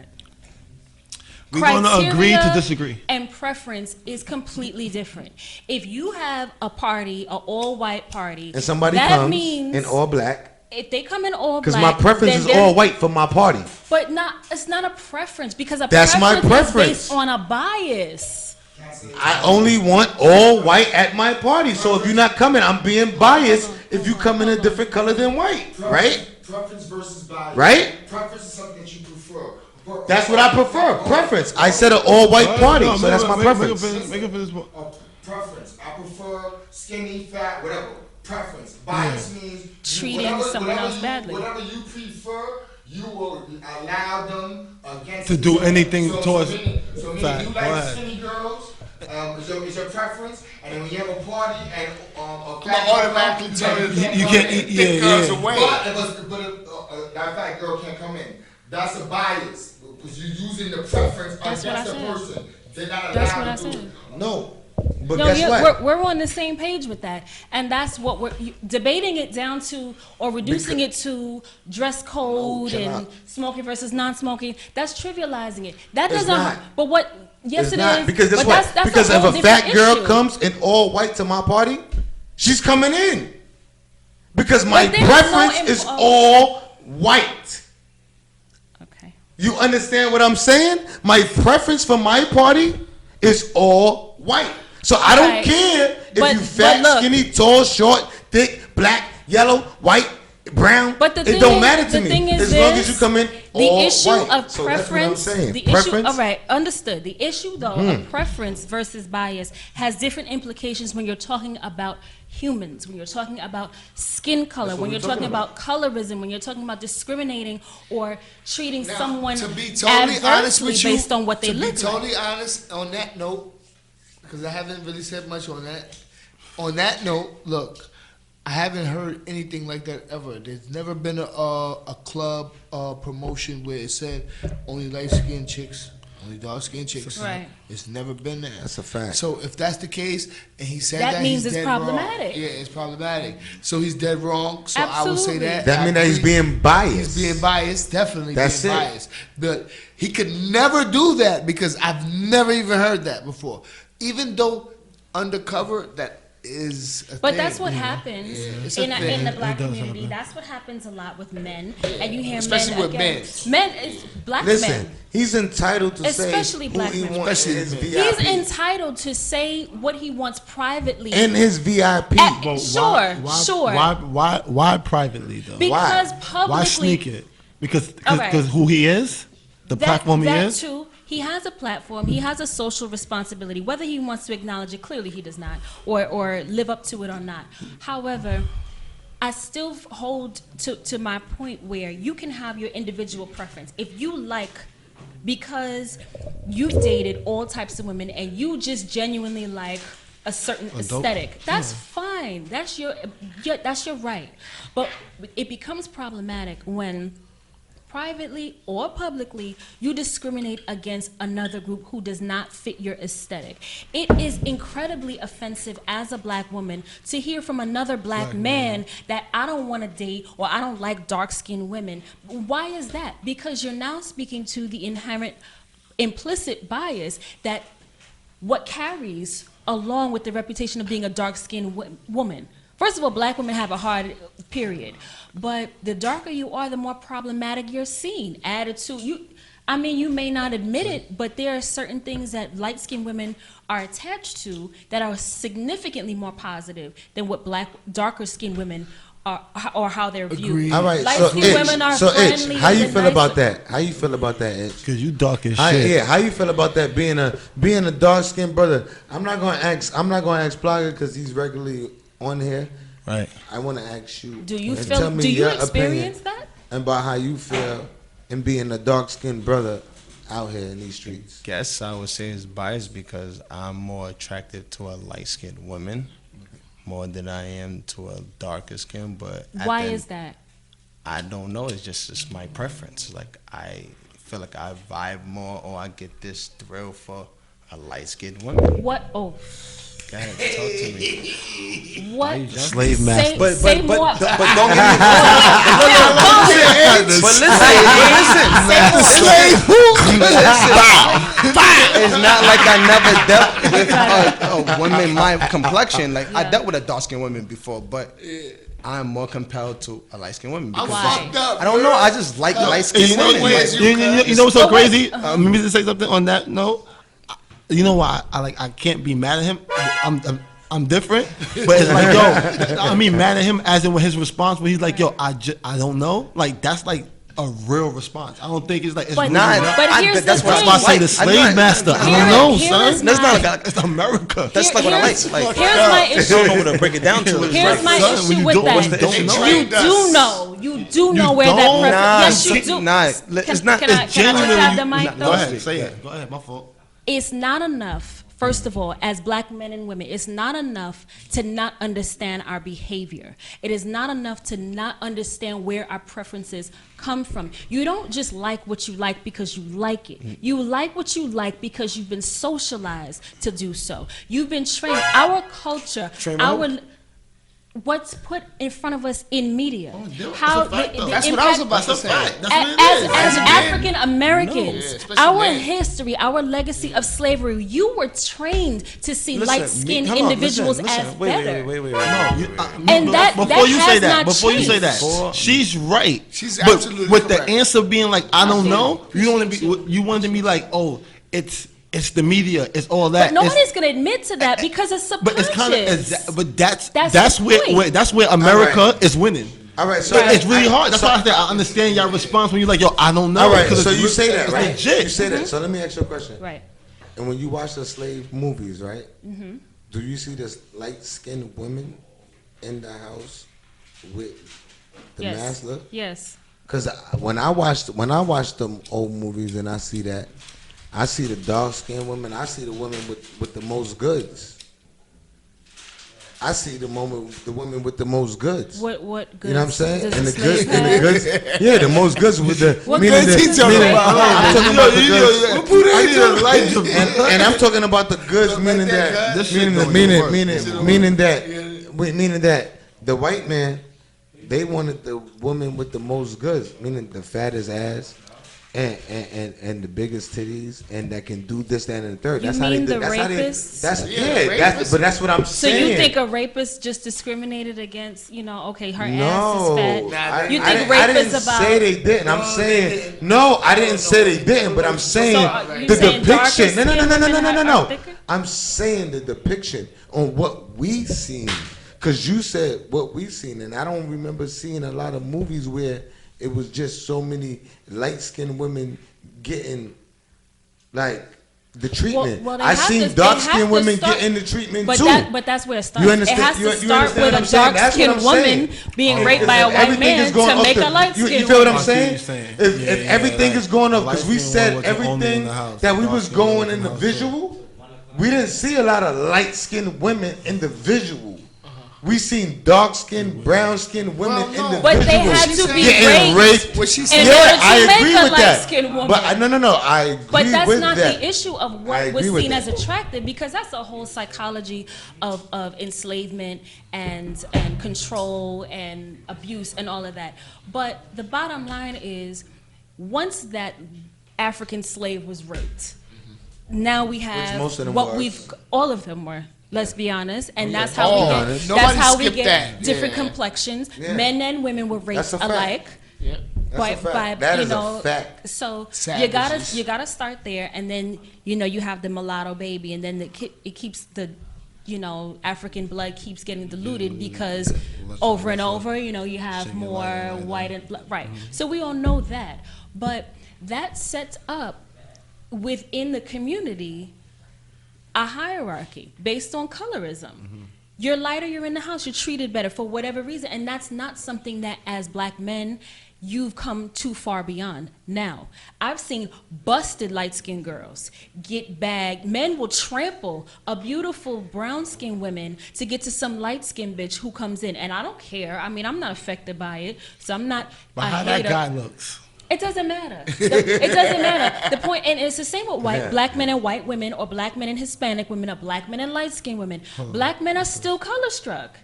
We're gonna agree to Criteria disagree. And preference is completely different. If you have a party, an all-white party, And somebody that comes means in all black, if they come in all black, because my preference then is they're- all white for my party. But it's not a preference because a That's my preference is preference. based on a bias. I only want all white at my party. So if you're not coming, I'm being biased if you come in a different color than white, right? Preference versus bias. Right? Preference is something that you prefer. That's what I prefer. Preference. I said an all white party, so that's my preference. Make up for this. Preference. I prefer skinny, fat, whatever. Preference. Bias means Treating someone else badly. Whatever you prefer, you will allow them against To do anything towards So fat. you Go like ahead. skinny girls. Is your preference, and then when you have a party and a I'm automatically telling You can't eat. thick girls away. but that fat girl can't come in. That's a bias because you're using the preference That's what I against the said. person. They're not That's what I allowed to do said. it. No. But No, guess yeah, what? we're on the same page with that, and that's what we're debating it down to, or reducing it to dress code No, and cannot. smoking versus non-smoking. That's trivializing it. That It's doesn't. not. But what? Yes, It's it not. is. Because guess but what? that's Because a if whole a fat different girl issue. comes in all white to my party, she's coming in. Because my But there's preference no is all white. Okay. You understand what I'm saying? My preference for my party is all white. So I don't Right. care if But- you fat, but look. skinny, tall, short, thick, black, yellow, white, brown. But the it thing don't is- matter to the me thing is as long as this, you come in the all issue white. of So that's what I'm preference, saying. the Preference. issue, all right, understood. The issue though of preference versus bias has different implications when you're talking about humans, when you're talking about skin color, what when we're you're talking talking about colorism, when you're talking about discriminating or treating Now, someone to be totally honest adversely with you, based on what they to look be totally like. honest on that note, because I haven't really said much on that. On that note, look, I haven't heard anything like that ever. There's never been a club promotion where it said only light skinned chicks, only dark skinned chicks. Right. It's never been there. That's a fact. So if that's the case, and he said That that, means he's it's dead problematic. Wrong. Yeah, it's problematic. So he's dead wrong. So I would say Absolutely. that. That I means that he's agree. being biased. He's being biased, definitely That's being it. biased. But he could never do that because I've never even heard that before. Even though undercover, that is a But thing. that's what happens It's a in thing. the black It does community. happen. That's what happens a lot with men, and you hear Especially men with against men. Is black Listen, men. he's entitled to Especially say black who he men. wants in Especially his men. VIP. He's entitled to say what he wants privately. in his VIP. At- Sure. Why privately though? because Why? publicly, Why sneak it? Because All right. who he is, the platform he that is. too. He has a platform. He has a social responsibility. Whether he wants to acknowledge it, clearly he does not, or live up to it or not. However, I still hold to my point where you can have your individual preference. If you like, because you've dated all types of women and you just genuinely like a certain aesthetic, that's fine. That's your right. But it becomes problematic when privately or publicly, you discriminate against another group who does not fit your aesthetic. It is incredibly offensive as a black woman to hear from another black man that I don't want to date or I don't like dark-skinned women. Why is that? Because you're now speaking to the inherent implicit bias that what carries along with the reputation of being a dark-skinned woman. First of all, black women have a hard period, but the darker you are, the more problematic you're seen. Attitude, you may not admit it, but there are certain things that light-skinned women are attached to that are significantly more positive than what darker-skinned women are, or how they're viewed. All right, so Light-skinned women are friendly. Itch, how you and feel nice. about that? How you feel about that, Itch? Because you dark as shit. Yeah, how you feel about that being a dark skinned brother? I'm not gonna ask Plaga because he's regularly on here. Right. I want to ask you. Do you and feel? tell me Do you your experience opinion that? and about how you feel in being a dark skinned brother out here in these streets? Guess I would say it's biased because I'm more attracted to a light skinned woman more than I am to a darker skin. But Why is that? I don't know. It's my preference. Like I feel like I vibe more or I get this thrill for a light skinned woman. What? Oh. Go ahead, talk to me. What? Slave master. Say more. But don't get me It's not like I never dealt with a woman my complexion. Like I dealt with a dark skinned woman before, but I'm more compelled to a light skinned woman because Why? I don't know. I just like light skinned women. You know what's so crazy? Let me just say something on that note. you know why I can't be mad at him. I'm different, but it's like, yo, I mean, mad at him as in with his response when he's like, yo, I don't know. Like, that's like a real response. I don't think it's like, it's But, really but here's that's the what that's thing. why I say the slave master. I don't know, son. That's not. It's America. That's like what I like. Like, Here's my I issue. don't know what to break it down to. It's Here's like, my son, when issue you with don't- that. when you don't know. You do know. You do know where that don't? preference. Yes, you do. Nah, it's not. Can I It's just genuinely. have the mic Go though? ahead, say it. Go ahead, my fault. It's not enough, first of all, as black men and women, it's not enough to not understand our behavior. It is not enough to not understand where our preferences come from. You don't just like what you like because you like it. You like what you like because you've been socialized to do so. You've been trained. Our culture, what's put in front of us in media. How That's what I was about to say. as African Americans, especially our men. history, our legacy of slavery, you were trained to see light-skinned hold on, individuals listen, as wait, better. Wait. And that before you has say that, not before you say that, changed. she's right. She's but absolutely with correct. the answer being like, I don't know. You wanted to be like, oh, it's the media, it's all that. But nobody's gonna admit to that because it's But subconscious. it's kind of, but that's the where that's where America All right. is winning. All right, so It's really hard. That's why I said I understand your response when you're like, yo, I don't know. All right, 'cause so it's you say that, it's right? Legit. You say that. So let me ask you a question. Right. And when you watch the slave movies, right? Do you see this light-skinned women in the house with the Yes. master? Yes. Because when I watch them old movies and I see that, I see the dark-skinned women. I see the women with the most goods. I see the women with the most goods. What goods? You know what I'm saying? Does And the the goods, slave and the have? goods. Yeah, the most goods with the. What meaning goods the- he talking meaning- about? I'm talking about the goods. I And I'm talking about the goods, meaning that, This shit don't meaning even work. meaning that the white man, they wanted the woman with the most goods, meaning the fattest ass. And the biggest titties, and that can do this, that, and the third. You That's how they mean do. the That's how they. rapists? But that's what I'm So saying. you think a rapist just discriminated against, okay, her ass is No, fat? You I think didn't rapists about? say they didn't. I'm saying no. I didn't say they didn't, but I'm saying you the saying darker depiction. No. skinned women are thicker? I'm saying the depiction on what we seen, because you said what we seen, and I don't remember seeing a lot of movies where it was just so many light-skinned women getting like the treatment. Well, they I have seen to- they dark-skinned have to women start- getting the treatment But too. but that's where it starts. You understand- It has to you start understand with what a I'm saying? That's what dark-skinned I'm woman saying. being raped by a white Everything man is going to off make the- a light-skinned You feel what I'm woman. saying? I see what you're saying. If Yeah, everything like, is going off, because we light-skinned said woman was the only in everything the house. that we was Dark-skinned going woman in in the the house, visual, we didn't see a lot of light-skinned women in the visual. We seen dark-skinned, brown-skinned women in the But they visual had to be getting raped What she in said. order Yeah, to I make agree a with that. light-skinned woman. But no, I agree But that's with not that. the issue of I what was agree with seen as that. attractive, because that's a whole psychology of enslavement and control and abuse and all of that. But the bottom line is, once that African slave was raped, now we have most of them what were. all of them were. Let's be honest, and that's Oh, how we honest. get. Nobody That's how we skipped get that. different Yeah. complexions. Yeah. Men and women were raped That's a fact. alike. That's a fact. That is a fact. So Savages. you gotta start there, and then you have the mulatto baby, and then it keeps the African blood keeps getting diluted because over and over you have more white and right. So we all know that, but that sets up within the community a hierarchy based on colorism. You're lighter, you're in the house, you're treated better for whatever reason. And that's not something that as black men, you've come too far beyond. Now, I've seen busted light-skinned girls get bagged. Men will trample a beautiful brown-skinned woman to get to some light-skinned bitch who comes in. And I don't care. I mean, I'm not affected by it. So I'm not But a how that hater. guy looks. It doesn't matter. It doesn't matter. The point, and it's the same with black men and white women, or black men and Hispanic women, or black men and light-skinned women. Black men are still color-struck.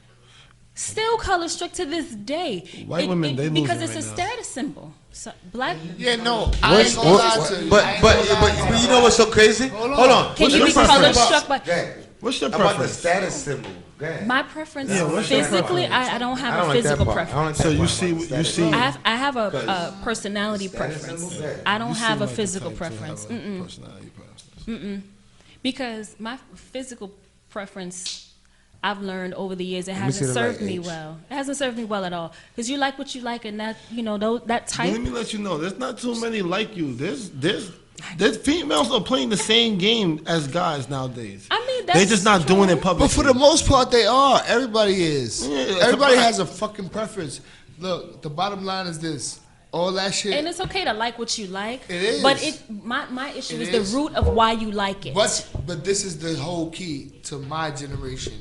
Still color-struck to this day. White women, they because losing it's a right now. status symbol. So black. Yeah, no. I ain't gonna lie to you. But you know what's so crazy? Hold on. Can you Let be me color-struck by? What's your About the preference? status symbol. Go ahead. My preference, what's your physically, preference? I don't I have don't a like that physical part. I don't preference. like that So you part. see, you see. I have a personality preference. I don't have a physical preference. Personality preference. Because my physical preference, I've learned over the years, it me see hasn't the served right me age. well. It hasn't served me well at all. Because you like what you like, and that, you know, that But type. let me let you know, there's not too many like you. There's females are playing the same game as guys nowadays. I mean, that's They're just not doing it publicly. But for the most part, they are. Everybody is. Yeah, it's Everybody a fact. has a fucking preference. Look, the bottom line is this: all that shit. And it's okay to like what you like. It is. But my issue It is is. the root of why you like it. But this is the whole key to my generation,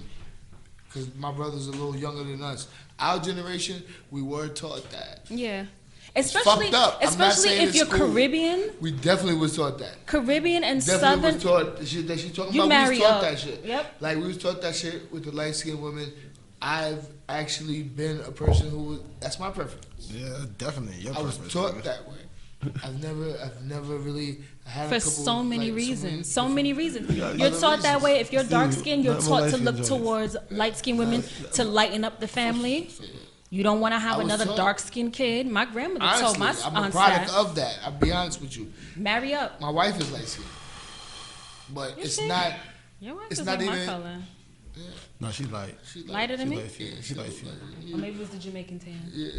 because my brother's a little younger than us. Our generation, we were taught that. Yeah. It's Especially, fucked up. I'm not especially saying if it's you're cool. Caribbean. We definitely was taught that. Caribbean and Definitely Southern. was taught the shit that she talking You about. marry We was taught up. that shit. Yep. Like we was taught that shit with the light skinned women. I've actually been a person who was, that's my preference. Yeah, definitely. Your I was preference, taught nigga. that way. I've never really had For a couple, so many like, reasons. So many reasons. got You're other taught that reasons. way. If you're dark skinned, you're Not taught to light-skinned look joints. towards light skinned women to lighten up the family. You don't want to have I was another taught. dark skinned kid. My grandmother Honestly, told my I'm a aunts product that. of that. I'll be honest with you. Marry up. My wife is light skinned, but You it's see? not. Your wife It's is not like my even- color. No, she's light. She Lighter than me? She light. Or maybe it was the Jamaican tan. Yeah,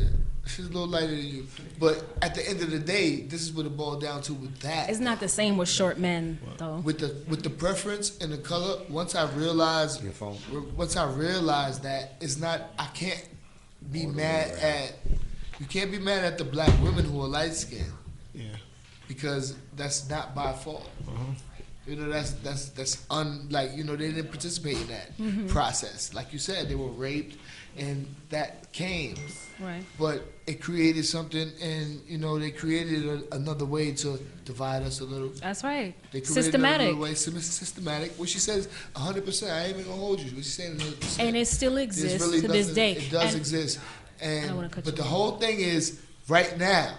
she's a little lighter than you. But at the end of the day, this is what it boiled down to with that. It's not the same with short men, though. With the preference and the color, once I realized that it's not, I can't be mad at, you can't be mad at the black women who are light skinned, Yeah. because that's not by fault. You know, that's like, you know, they didn't participate in that process. Like you said, they were raped, and that came. Right. But it created something, and you know, they created another way to divide us a little. That's right. They created Systematic. another way, systematic. What she says, 100%. I ain't even gonna hold you. What she's saying, 100%. And it still There's exists really to this nothing- day. It does And- exist. I don't wanna And cut but you the off. whole thing is right now.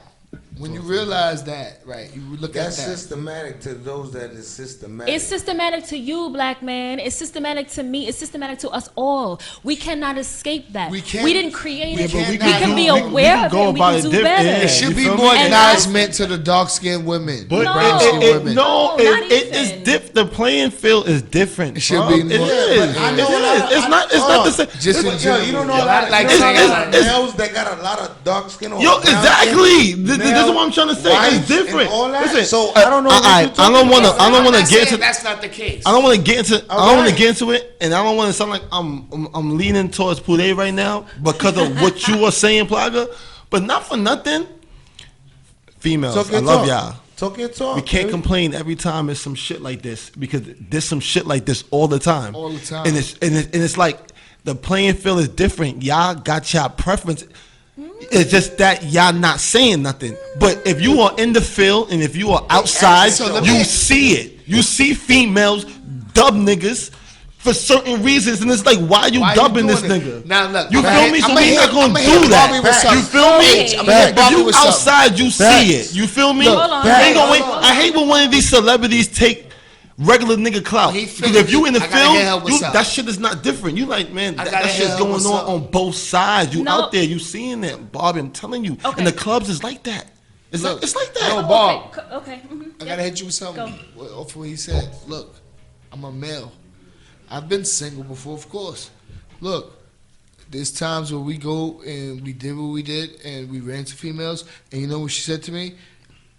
When you realize that, right, you look That's at that. systematic to those that is systematic. It's systematic to you, black man. It's systematic to me. It's systematic to us all. We cannot escape that. We can't- We didn't create we it. can't We not can do- be we- aware can of go it. And we about can it do different. better. Yeah. It should You be feel more me? And acknowledgement to the dark skinned women, But brown skinned it, women. No, it, not it is even. the playing field is different. It should bro. be It more- is. I know It a lot is. of- It's not the same. Just in Yo, general. you don't know a Yo, lot of, like you know saying a lot of it's- males that got a lot of dark skin on. Yo, exactly. This is what I'm trying to say. It's different. All that. Listen, So I don't know. What I you're don't talking want to. about. I don't want I'm to not get saying into. that's not the case. I don't want to get into. I don't want to right. get into it, and I don't want to sound like I'm leaning towards Pooday right now because of what you are saying, Plaga. But not for nothing. Females, Talk I your love talk. y'all. Talk your talk. We can't baby. complain every time it's some shit like this because there's some shit like this all the time. All the time. And it's like the playing field is different. Y'all got y'all preference. It's just that y'all not saying nothing. But if you are in the field and if you are outside, So let you me- see it. You see females dub niggas for certain reasons, and it's like, why you Why you dubbing this doing nigga? it? Now look, You I'ma feel me? hit- So I'ma we hit- not gonna I'ma do hit Bobby that. with You something. feel me? Okay. I'ma hit If Bobby you with something. outside, you see it. You feel me? Hold on. They ain't gonna wait. Hold on. I hate when one of these celebrities take regular nigga clout. He Because if you in the I gotta hear her field, what's up. that shit is not different. You like, man, I that gotta hear shit's her going what's up. on both sides. You No. out there, you seeing that, Bobby. I'm telling you. Okay. And the clubs is like that. It's Look, like it's like that. no, Bob. Okay. I gotta hit you with something off what he said. Look, I'm a male. I've been single before, of course. Look, there's times where we go and we did what we did and we ran to females, and you know what she said to me?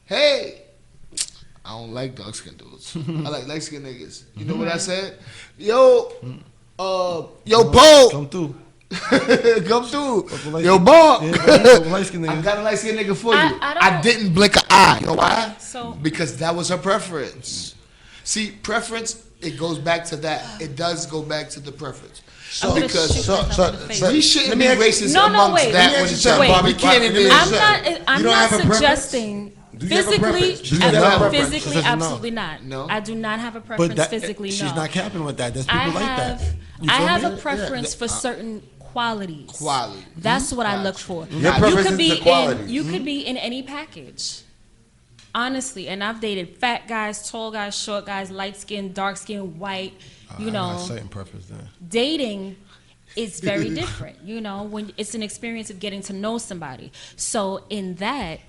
Hey, I don't like dark skinned dudes. I like light skinned niggas. You know what I said? Yo, Bo, Come through. come through. light Yo, skin- Bob. Yeah, come light-skinned nigga. I got a light skinned nigga for you. I don't- I didn't blink an eye. You know why? So- Because that was her preference. See, preference, it goes back to that. It does go back to the preference. I'm gonna because shoot myself in the face. we shouldn't Let be me ask- racist No, amongst wait. that Let me when ask you it's something, Bobby. Bobby. We can't even. Let me- I'm You don't not have a preference? suggesting Do you have a physically. preference? Do you have a preference? Physically, She says no. absolutely not. No. I do not have a preference. But that, physically, she's no. not capping with that. There's people I like have, that. You I feel have me? a preference for certain qualities. Quality. That's what I look for. Your You preference could is be the quality. in. You could be in any package. Honestly, and I've dated fat guys, tall guys, short guys, light skin, dark skin, white. You I got know, a certain preference then. dating is very different. You know, when it's an experience of getting to know somebody. So in that,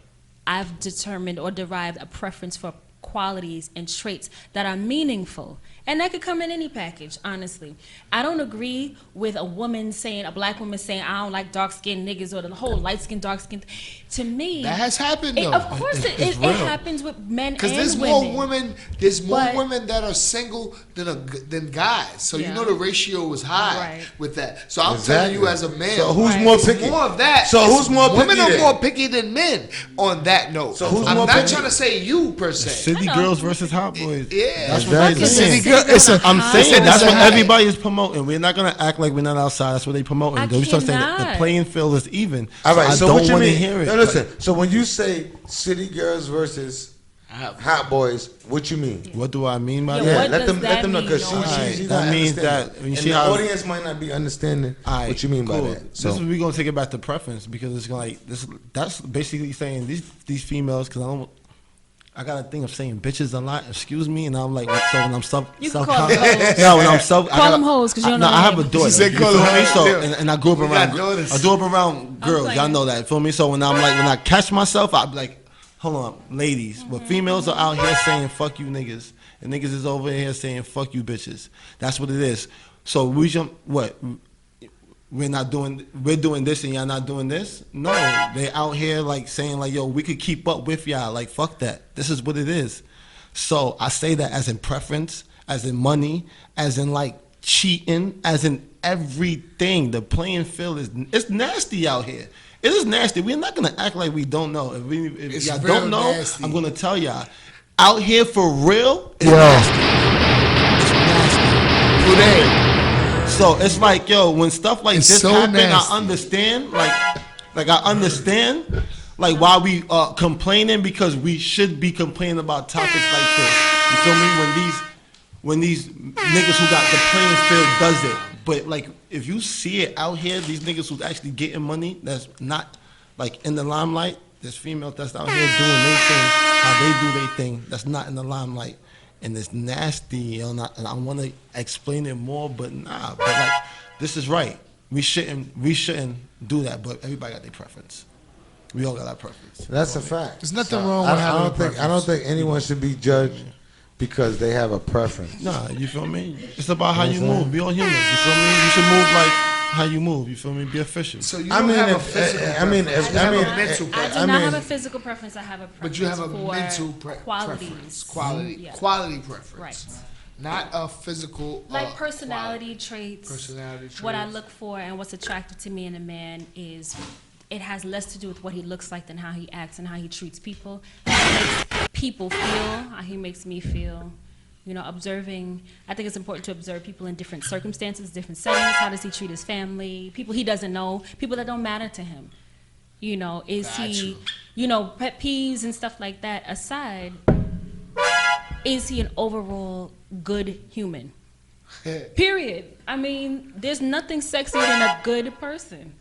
I've determined or derived a preference for qualities and traits that are meaningful. And that could come in any package, honestly. I don't agree with a black woman saying, I don't like dark-skinned niggas, or the whole light-skinned, dark-skinned. To me, that has happened, though. Of course it happens with men and women. Because there's more women that are single than guys. So you know the ratio is high with that. So I'm telling you as a man. So who's more picky? More of that. So who's more picky? Women are more picky than men on that note. So who's I'm more not picky? trying to say you per se. City girls versus hot boys. Yeah. That's what they saying. I'm saying that's what everybody is promoting. We're not gonna act like we're not outside. That's what they promoting. They're just saying that the playing field is even. All right. So I what don't you want to mean? hear it. No, listen. So when you say city girls versus hot boys, what you mean? What do I mean by Yeah, that? Let them know because she's not that means understanding. that And the audience might not be understanding what you mean by that. So this is we gonna take it back to preference because it's like this. That's basically saying these females because I got a thing of saying bitches a lot. Excuse me, and I'm like, so when I'm you can call them hoes. No, when I'm self, call them hoes because you don't know. I have a daughter. She said You call feel them me? hoes. So and I grew up around girls. playing. Y'all know that. Feel me? So when I'm like when I catch myself, I be like, hold on, ladies. But females are out here saying fuck you niggas, and niggas is over here saying fuck you bitches. That's what it is. So we jump what. We're doing this and y'all not doing this. No, they out here like saying like, yo, we could keep up with y'all. Like, fuck that. This is what it is. So I say that as in preference, as in money, as in like cheating, as in everything. The playing field it's nasty out here. It is nasty. We're not gonna act like we don't know. If y'all don't know, nasty. I'm gonna tell y'all. Out here for real, it's nasty. It's nasty. Today. So it's like, yo, when stuff like this happen, nasty. I understand, like I understand, like why we complaining because we should be complaining about topics like this. You feel me? When these niggas who got the playing field does it, but like if you see it out here, these niggas who's actually getting money, that's not like in the limelight. There's females that's out here doing their thing, how they do their thing. That's not in the limelight. And it's nasty, and I want to explain it more, but nah. But like, this is right. We shouldn't do that. But everybody got their preference. We all got our preference. That's a fact. There's nothing wrong with having a preference. I don't think anyone should be judged because they have a preference. Nah, you feel me? It's about how you move. Be all human. You feel me? You should move like how you move. You feel me? Be efficient. So you don't have a physical preference. I do not have a physical preference. I have a preference. But you have a for mental qualities. Quality preference. Right. Not a physical. Like personality traits. Personality traits. What I look for and what's attractive to me in a man is it has less to do with what he looks like than how he acts and how he treats people. How he makes people feel, how he makes me feel. You know, observing, I think it's important to observe people in different circumstances, different settings. How does he treat his family? People he doesn't know, people that don't matter to him. You know, is he, you know, pet peeves and stuff like that aside, is he an overall good human? Period. I mean, there's nothing sexier than a good person.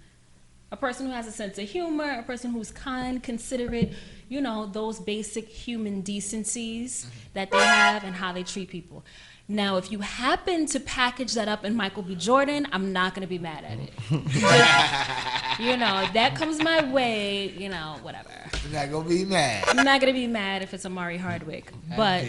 A person who has a sense of humor, a person who's kind, considerate, you know, those basic human decencies that they have and how they treat people. Now, if you happen to package that up in Michael B. Jordan, I'm not going to be mad at it. Just, you know, if that comes my way, you know, whatever. You're not going to be mad. I'm not going to be mad if it's Amari Hardwick. But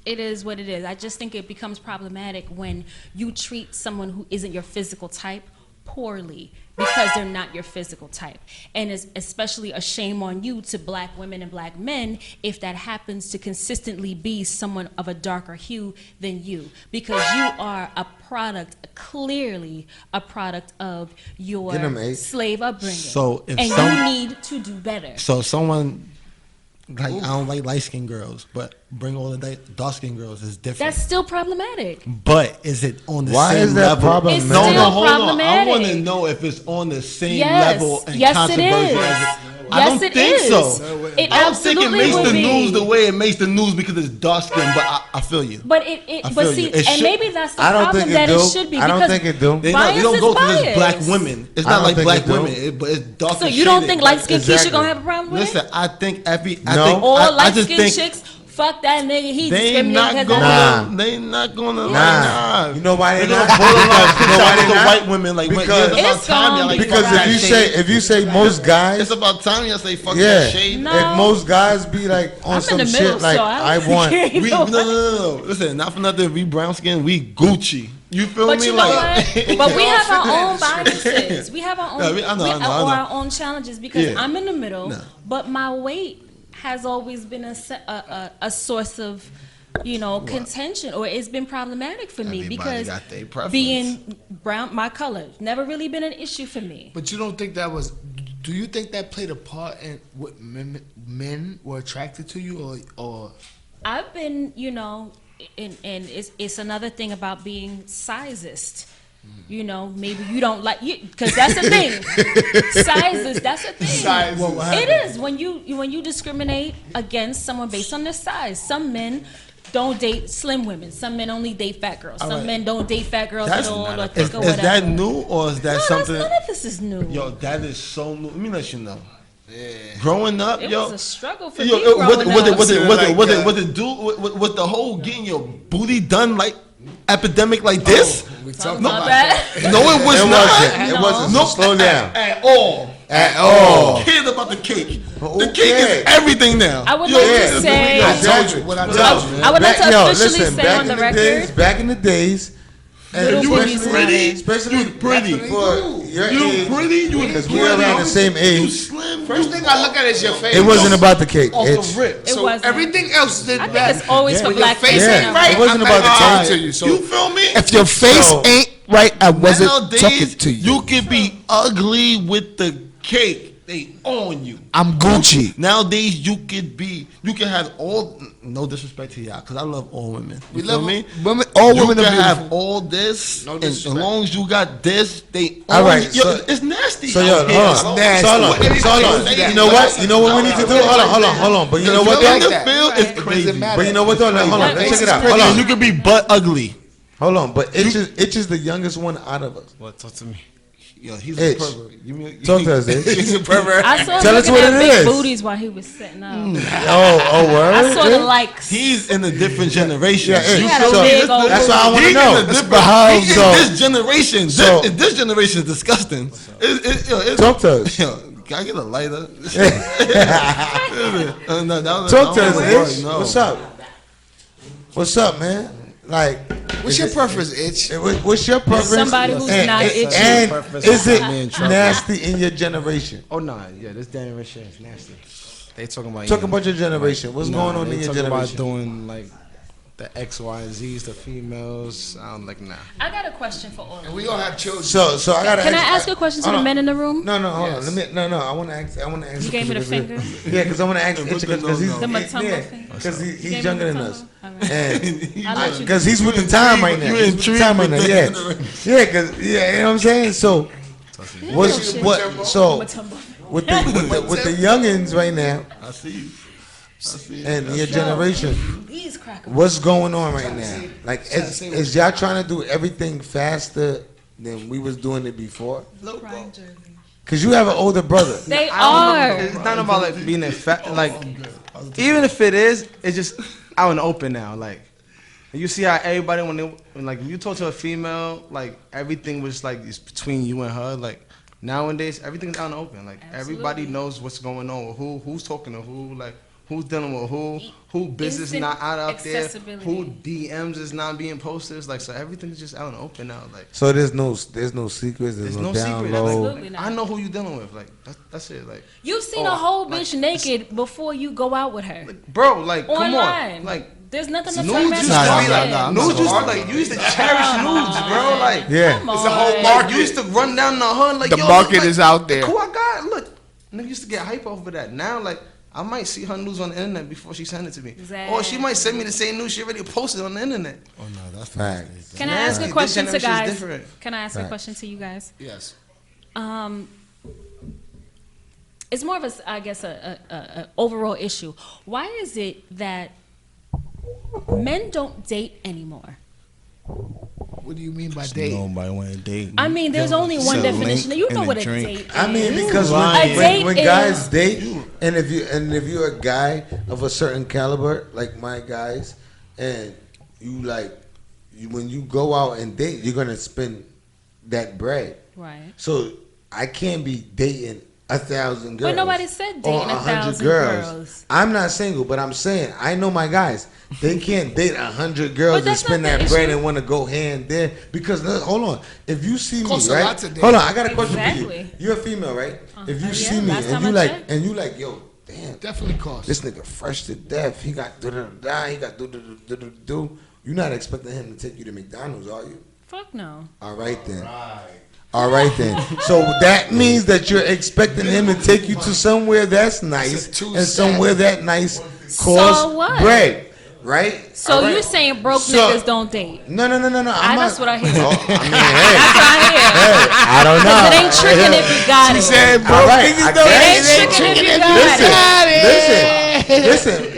it is what it is. I just think it becomes problematic when you treat someone who isn't your physical type poorly because they're not your physical type. And it's especially a shame on you to black women and black men if that happens to consistently be someone of a darker hue than you, because you are a product, clearly a product of your slave upbringing. So if and you need to do better. So someone, like, I don't like light-skinned girls, but bring all the dark-skinned girls is different. That's still problematic. But is it on the Why same is that level? problematic? It's still hold on. I problematic. want to know if it's on the same Yes. level and Yes, it controversy is. as it. Yes, I don't it think is. so. It I don't think it absolutely makes will the be. news the way it makes the news because it's dark skin. But I feel you. But feel see, you. It and should- maybe that's the I don't problem think it that do. it should be. I don't because think it do. They bias don't is go to this bias. black women. It's I not don't like think black it do. women, but it's dark. So you don't think light skinned Keisha Exactly. gonna have a problem with Listen, it? I think All I light just skinned think chicks fuck that nigga. He They discriminated not because gonna. They not gonna. Nah. You know why they They're not? gonna borderline push You know out why with they the not? white women. Like, Because it's about It's time gonna y'all like be Because fuck if that you shade. say most guys, It's about time y'all say fuck yeah, that shade. No. if most guys be like on I'm some in the middle, shit like so I don't want. care. We no. Listen, not for nothing. We brown skin. We Gucci. You feel But me? you know like, what? But we have our own biases. We have our own, Yeah, I know. our own challenges because Yeah. I'm in the middle. No. But my weight has always been a source of, contention, or it's been problematic for me Everybody because got their preference. being brown, my color, never really been an issue for me. But you don't think that was? Do you think that played a part in what men were attracted to you, or? I've been, and it's another thing about being sizist. Maybe you don't like you because that's the thing. Sizist, that's the thing. It is when you discriminate against someone based on their size. Some men don't date slim women. Some men only date fat girls. Some men don't date fat girls at all or thick or whatever. Is that new or is that No, something? none of this is new. Yo, that is so new. Let me let you know. Growing up, It yo, was a struggle for yo, me growing up. Was the whole getting your booty done like epidemic like this? We talked My about bad. No, it was not. It wasn't. No, So slow down. At all. At all. Cared about the cake. Who The cake is cares? everything now. I would like to say, I told you what I told you. I would like to Yo, officially listen, say back on the in the days, record, back in the days, and Little You was booties pretty. especially You pretty. for your You age, pretty. You because we're around the same You age. slim. First thing I look at is your face. It wasn't about the cake. Off It's, the rip. it So wasn't. everything else did I think that. it's always for When your black face people. Yeah. ain't right, It wasn't I'm about not the talking cake. to you. So You feel me? if your face So- ain't right, I wasn't talking Nowadays, to you. you can be ugly with the cake. They on you. I'm Gucci. Nowadays, you can have all, no disrespect to y'all, because I love all women. You We feel love me? women. All You women can are have beautiful. all this, No and as disrespect. long as you got this, they All on right, you. Yo, so- it's nasty. So out yo, here. hold on. It's nasty. So hold on. Anybody So hold can on. say that. You know what? You know what we need to do? Hold on. But you know what In though? the field, Right. it's It doesn't crazy. matter. But you know what though? Like, hold on. Let's check it out. Hold You on. can be butt ugly. Hold on. But Itch is the youngest one out of us. What? Talk to me. Yo, he's Itch. a pervert. Talk to us, Itch. He's a pervert. I saw him Tell us looking what at it big is. booties while he was sitting up. Oh, word. I saw the Itch? likes. He's in a different generation. Yeah, Itch. You had a feel me? big old That's what I want to He's know. in a different. How He's so? in this generation. So- This generation is disgusting. Talk to us. Yo, can I get a lighter? Talk to us, Itch. What's up? What's up, man? Like, What's your preference, Itch? what's your preference? Somebody who's not itchy. And Preference is is it me in trouble. nasty in your generation? Oh nah, yeah, this generation is nasty. They talking about Talk about your generation. What's going on in your About generation? doing like the X, Y, and Z's, the females. I'm like nah. I got a question for all of you. We gonna have children. So I gotta. Can I ask a question to hold the on. men in the room? No, hold Yes. on. I want to ask. You gave me the finger? Yeah, because I want to ask Itch because he's The Matumbo finger? because You he's gave me younger the than Matumbo? us, All right. and I'll let you because he's with the time right now. You He's with the time right now. Yeah, because you know what I'm saying. So what's what? So Matumbo. with the youngins right now I see you. and your generation, These crackers. what's going on right now? Like, is y'all trying to do everything faster than we was doing it before? Cause you have an older brother. They I don't know. are. It's not about like being in like even if it is, it's just out in the open now. Like you see how everybody when like you talk to a female, like everything was like it's between you and her. Like nowadays, everything's out in the open. Like everybody knows what's going on. Who's talking to who. Like who's dealing with who business Instant not out there. accessibility. Who DMs is not being posted. It's like so everything's just out in the open now. Like. So there's no secrets. There's no secret. down Like, low. Absolutely not. I know who you dealing with. Like that's it. Like You've seen a whole bitch naked before you go out with her. bro, like come Online. on, like There's nothing to nudes used to Nah, be nah, like nah, nudes nah. used to like you used to cherish nudes, bro. Like Yeah. Come It's a on. whole like, market. you used to run down the hood like The yo, market look, like, is out there. Look who I got? Look, nigga used to get hype over that. Now like I might see her news on the internet before she send it to me, or she might send me the same news she already posted on the internet. Oh no, that's Fact. Can I ask a This question to generation is guys? different. Can I ask a question to you guys? Yes. It's more of a, I guess, a overall issue. Why is it that men don't date anymore? What do you mean by Just date? nobody want to date. I mean, there's only one Sell definition. link You know and what a a drink. date is. I mean, because when guys date, and if you're a guy of a certain caliber, like my guys, and you when you go out and date, you're gonna spend that bread. Right. So I can't be dating 1,000 girls. But nobody said dating or 1,000 girls. I'm not single, but I'm saying I know my guys. They can't date 100 girls and that's spend not the that bread issue. and want to go hand there because hold on. If you see me, Costs a right? lot to date. Hold on, I got a question for Exactly. you. You're a female, right? If you yeah, see me last and time you I like checked. yo, damn, Definitely costs. this nigga fresh to death. He got da-da-da-da, he got do. You're not expecting him to take you to McDonald's, are you? Fuck no. All right then. All right then. So that means that you're expecting him to take you to somewhere that's nice and somewhere that nice costs what? bread, right? So All right. you're saying broke So- niggas don't date? No. That's what I hear. Oh, I mean, That's what I hear. hey, I don't know. It ain't tricking if you got it. All right, I It ain't guess. tricking if you got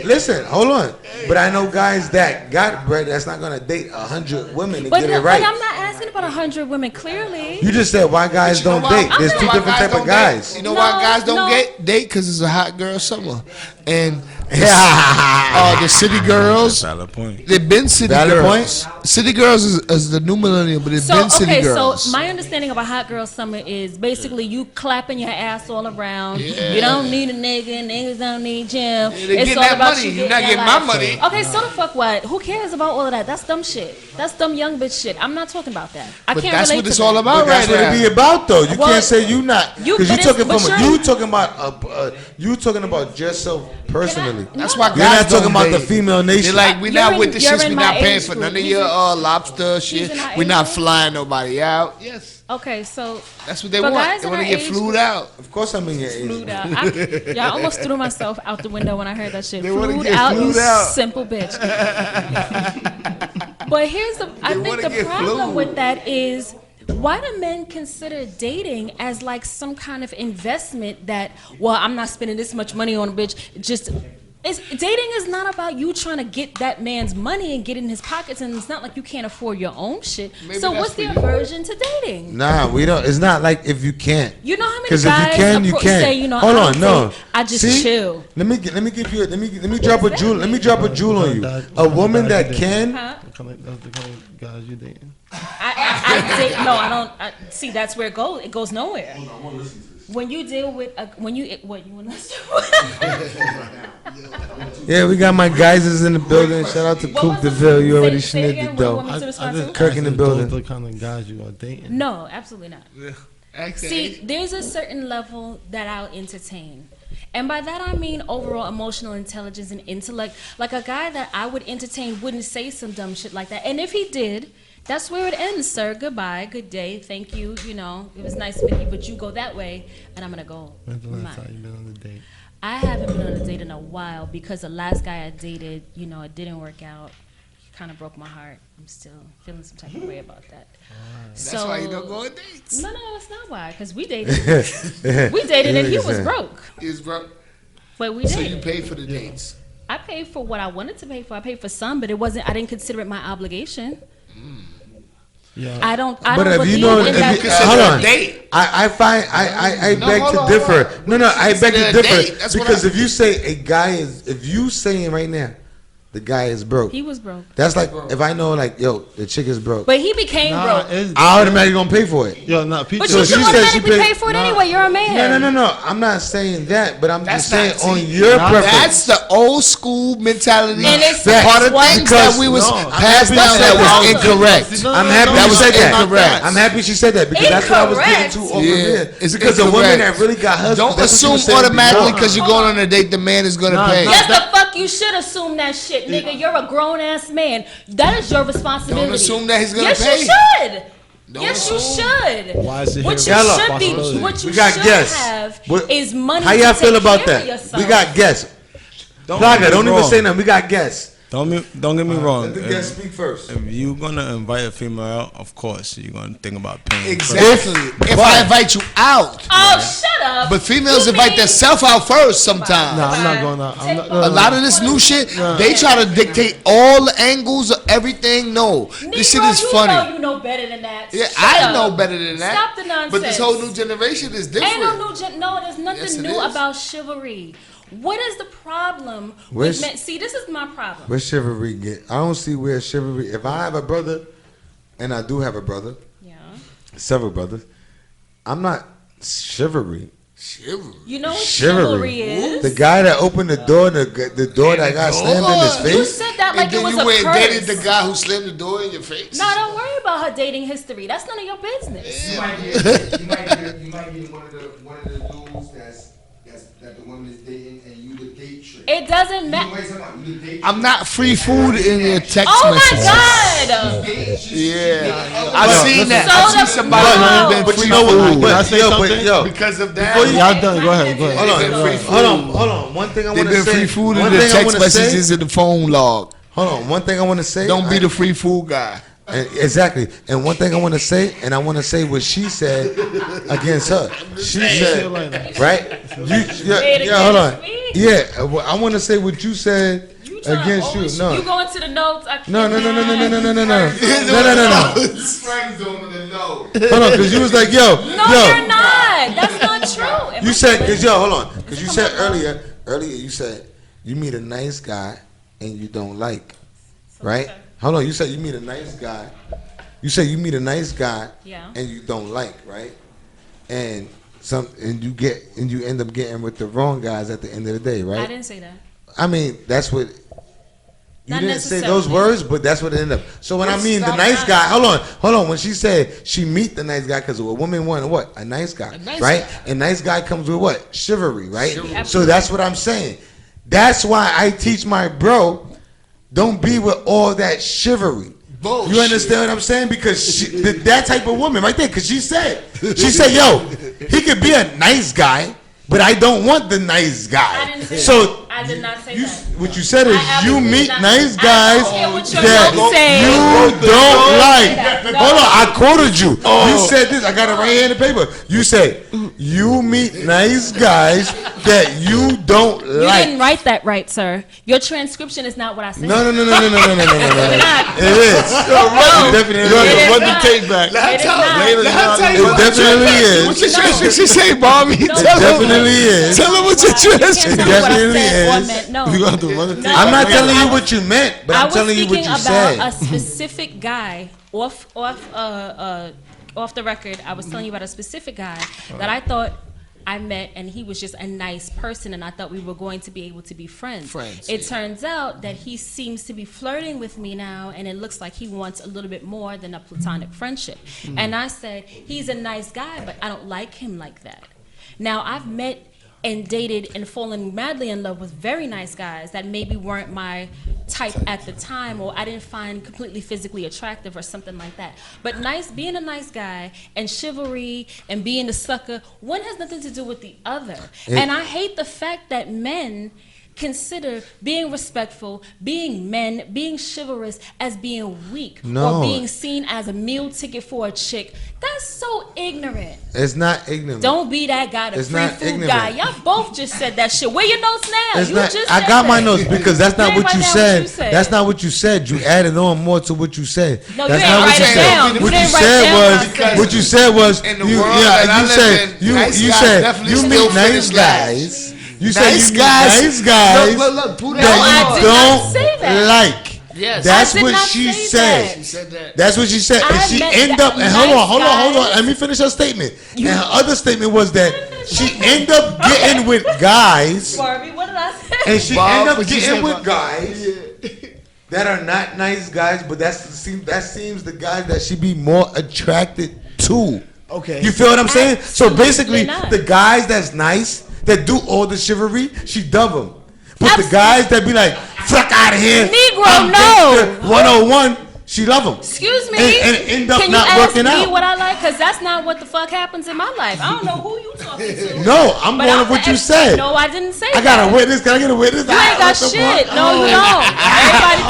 it. Listen, hold on. But I know guys that got bread that's not gonna date 100 women to But, get it right. but I'm not asking about 100 women, clearly. You just said why guys You know don't why? date. There's You two know why different type of don't guys. date? You know why guys don't No. date? Because it's a hot girl summer, and the city girls. Valid point. They've been city Valid girls. City girls is the new millennium, but they've been city girls. So my understanding of a hot girl summer is basically you clapping your ass all around. Yeah. You don't need a nigga, niggas don't need you. they It's getting all that about money. you You're not getting getting that my life. money. Okay, so the fuck what? Who cares about all of that? That's dumb shit. That's dumb young bitch shit. I'm not talking about that. I But can't that's relate what it's to all that. about But that's right what now. it be about, though. You Well, can't say you not you- because but you it's- talking about you talking about yourself personally. That's why You're guys not talking don't about the date. female They're nation. like, we You're not in- with the you're shits. in We my not paying age for group. none of He's your in- lobster shit. in our We age not group. flying nobody out. Yes, Okay, so that's what they For want. guys They in want to our get age flued group- out. Of course, I'm in your age. flued out. I almost threw myself out the window when I heard that shit. They wanna Flued get out, flued you out. simple bitch. But here's I think wanna the get problem flued. with that is why do men consider dating as like some kind of investment that, well, I'm not spending this much money on a bitch. Dating is not about you trying to get that man's money and get in his pockets, and it's not like you can't afford your own shit. Maybe So that's what's the for you. aversion to dating? Nah, we don't. It's not like if you can't. You know how many Because if guys you can, you can. say, you know, Hold I on, don't no. date, I just See? chill. Let me give you. Let me drop a jewel. Let me drop a jewel on you. A woman that can. Huh? That's the kind of guys you dating. I date. No, I don't. See, that's where it goes. It goes nowhere. When you deal with what you want us to? Yeah, we got my guys is in the building. Shout out to What Coupe was the- DeVille. You already say sniffed again, it what though. you want me to respond to? Kirk in the building. Those the kind of guys you are dating. No, absolutely not. Actually, See, there's a certain level that I'll entertain. And by that I mean overall emotional intelligence and intellect. Like a guy that I would entertain wouldn't say some dumb shit like that. And if he did, that's where it ends, sir. Goodbye, good day, thank you. You know, it was nice with you, but you go that way, and I'm gonna go. When's the last mine. time you been on a date? I haven't been on a date in a while because the last guy I dated, you know, it didn't work out. He kind of broke my heart. I'm still feeling some type of way about that. that's why you don't go on dates. No, that's not why. Because we dated. We dated and he was broke. Is bro. But we So dated. you pay for the dates. I paid for what I wanted to pay for. I paid for some, but it wasn't. I didn't consider it my obligation. Yeah. I don't But if believe you know, in that. hold on. date. I find No, beg hold to on, differ. hold on. No, I beg Consider to a differ date. That's what because I- if you say a guy is, if you saying right now, the guy is broke. He was broke. That's like if I know like yo, the chick is broke. But he became broke. I automatically gonna pay for it. Yo, nah, people. But So you she should said she automatically paid- pay for it anyway. You're a man. No. I'm not saying that, but I'm That's just saying not- on see, your preference. That's the old school mentality. And it's part of what- things that we was passed down that was incorrect. I'm happy That she was said that. incorrect. I'm happy she said that because that's what I was getting to Incorrect. over Yeah, there. it's Because a woman incorrect. that really got husband. Don't that's what she assume was saying automatically before. because you're going on a date, the man is gonna pay. Yes, the fuck you should assume that shit, nigga. You're a grown ass man. That is your responsibility. Don't assume that he's gonna yes, pay. you should. Don't Yes, you assume. should. Why is it What his you Yellow. should be, responsibility? what you We got should guests. have What- is money. How y'all to feel take about care of that? yourself. We got guests. Don't Plaga, get me don't even wrong. say nothing. We got guests. Don't get me wrong. Let the guest speak first. If you're gonna invite a female out, of course you're gonna think about paying. Exactly. If I invite you out. Oh, shut up. But females invite themselves out first sometimes. Nah, I'm not going out. I'm not, A lot of this new shit, they try to dictate all the angles of everything. No, this shit is funny. You know better than that. Yeah, Shut I up. know better than that. Stop the nonsense. But this whole new generation is different. Ain't no new no, there's nothing Yes, it new is. about chivalry. What is the problem Where's- with men? See, this is my problem. Where chivalry get? I don't see where chivalry. If I have a brother, and I do have a brother, Yeah. several brothers, I'm not chivalry. Chivalry. You know what chivalry is? The guy that opened the door, the door that got slammed in his face. You said that like And then it was you a went and dated curse. the guy who slammed the door in your face. No, don't worry about her dating history. That's none of your business. You might get one of the dudes that the woman is dating, and you the date trick. It doesn't matter. I'm not free food in your text Oh messages. my God! Yeah, I've seen that. So I've seen the- somebody No. who's been But free you know what? food. Can I say something? Because of that. Y'all done. Go ahead. Go ahead. Hold on. One thing I They've want to been say. free food in One the thing I text want to messages say. in the phone log. Hold on. One thing I want to say. Don't be the free food guy. Exactly. And one thing I want to say, and I want to say what she said against her. She said, right? Hold on. Yeah, I want to say what you said against you. No. You going to the notes? I can't. No. Friends don't know. Hold on, because you was like, yo. No, you're not. That's not true. You said, because hold on. Because you said earlier you said, you meet a nice guy and you don't like, right? Hold on, you said you meet a nice guy. You said you meet a nice guy and you don't like, right? And you end up getting with the wrong guys at the end of the day, right? I didn't say that. I mean, that's what you Not didn't say necessarily. those words, but that's what it ended up. So when I mean the nice guy, hold on. When she said she meet the nice guy, because a woman wanted what? A nice guy, right? And nice guy comes with what? Chivalry, right? So that's what I'm saying. That's why I teach my bro, don't be with all that chivalry. Bullshit. You understand what I'm saying? Because that type of woman right there, because she said, yo, he could be a nice guy, but I don't want the nice guy. I didn't say So that. I did not say that. what you said is you meet not- nice I guys don't care what your that notes say. you don't like. No. Hold on, I quoted you. You said this. I got it right here in the paper. You said you meet nice guys that you don't You like. didn't write that right, sir. Your transcription is not what I said. No. It's It is. not. It definitely is. Run the tape back. It definitely is. What's your transcription say, Bobby? No. It definitely is. Tell him what your You can't transcription tell me what I definitely said or is. meant. No. You gonna have to run the tape. No. I'm not telling you what you meant, but I I'm was telling you what speaking you about said. a specific guy off the record. I was telling you about a specific guy that I thought I met, and he was just a nice person, and I thought we were going to be able to be friends. It turns out that he seems to be flirting with me now, and it looks like he wants a little bit more than a platonic friendship. And I said, he's a nice guy, but I don't like him like that. Now, I've met and dated and fallen madly in love with very nice guys that maybe weren't my type at the time, or I didn't find completely physically attractive or something like that. But being a nice guy and chivalry and being a sucker, one has nothing to do with the other. And I hate the fact that men consider being respectful, being men, being chivalrous as being weak or being seen as a meal ticket for a chick. That's so ignorant. It's not ignorant. Don't be that guy, the It's free not food ignorant. guy. Y'all both just said that shit. Where your notes now? It's You not, just I said got my that. notes because that's not You what didn't you write down said. what you said. That's not what you said. You added on more to what you said. No, that's you not didn't what write you it said. down. You What you didn't write said down was what I said. what you said was In the world that I live in, nice you guys said definitely you still meet finish nice last. guys. You said Nice you meet guys. nice guys Look, Pooday. that I you did not say don't that. like. Yes. That's I did what not she say said. that. She said that. That's what she said. And I she meant ended that up, and hold on. nice Let me finish her statement. And her other statement was that she ended up getting with guys, Barbie, what did I say? and she Bob, ended up what you getting say with about- guys that are not nice guys, but that seems the guys that she be more attracted to. Okay. You feel what I'm saying? So Absolutely basically, not. the guys that's nice, that do all the chivalry, she dub them. But the guys that be like, fuck out of here, Negro, I'm no. gangster 101, She love him. Excuse me. And end up Can you not ask working me out. what I like? Because that's not what the fuck happens in my life. I don't know who you talking to. No, I'm But going with what you said. No, I didn't say I that. got a witness. Can I get a witness? You ain't got shit. No, you don't. Everybody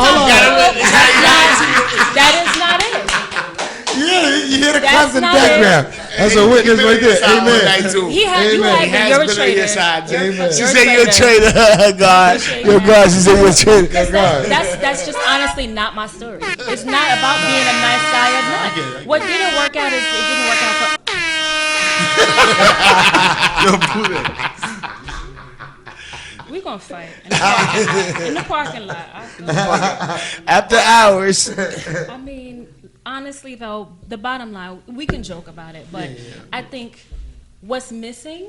that is not it. Yeah, you hear the That's claps in the not it. background. That's a witness right there. Amen. He had you Amen. had you're a traitor. She said you're a traitor. God. You're God. She said you're a traitor. That's just honestly not my story. It's not about being a nice guy or not. What didn't work out is it didn't work out for. Yo, Pooday. We gonna fight in the parking lot. After hours. I mean, honestly though, the bottom line, we can joke about it, but I think what's missing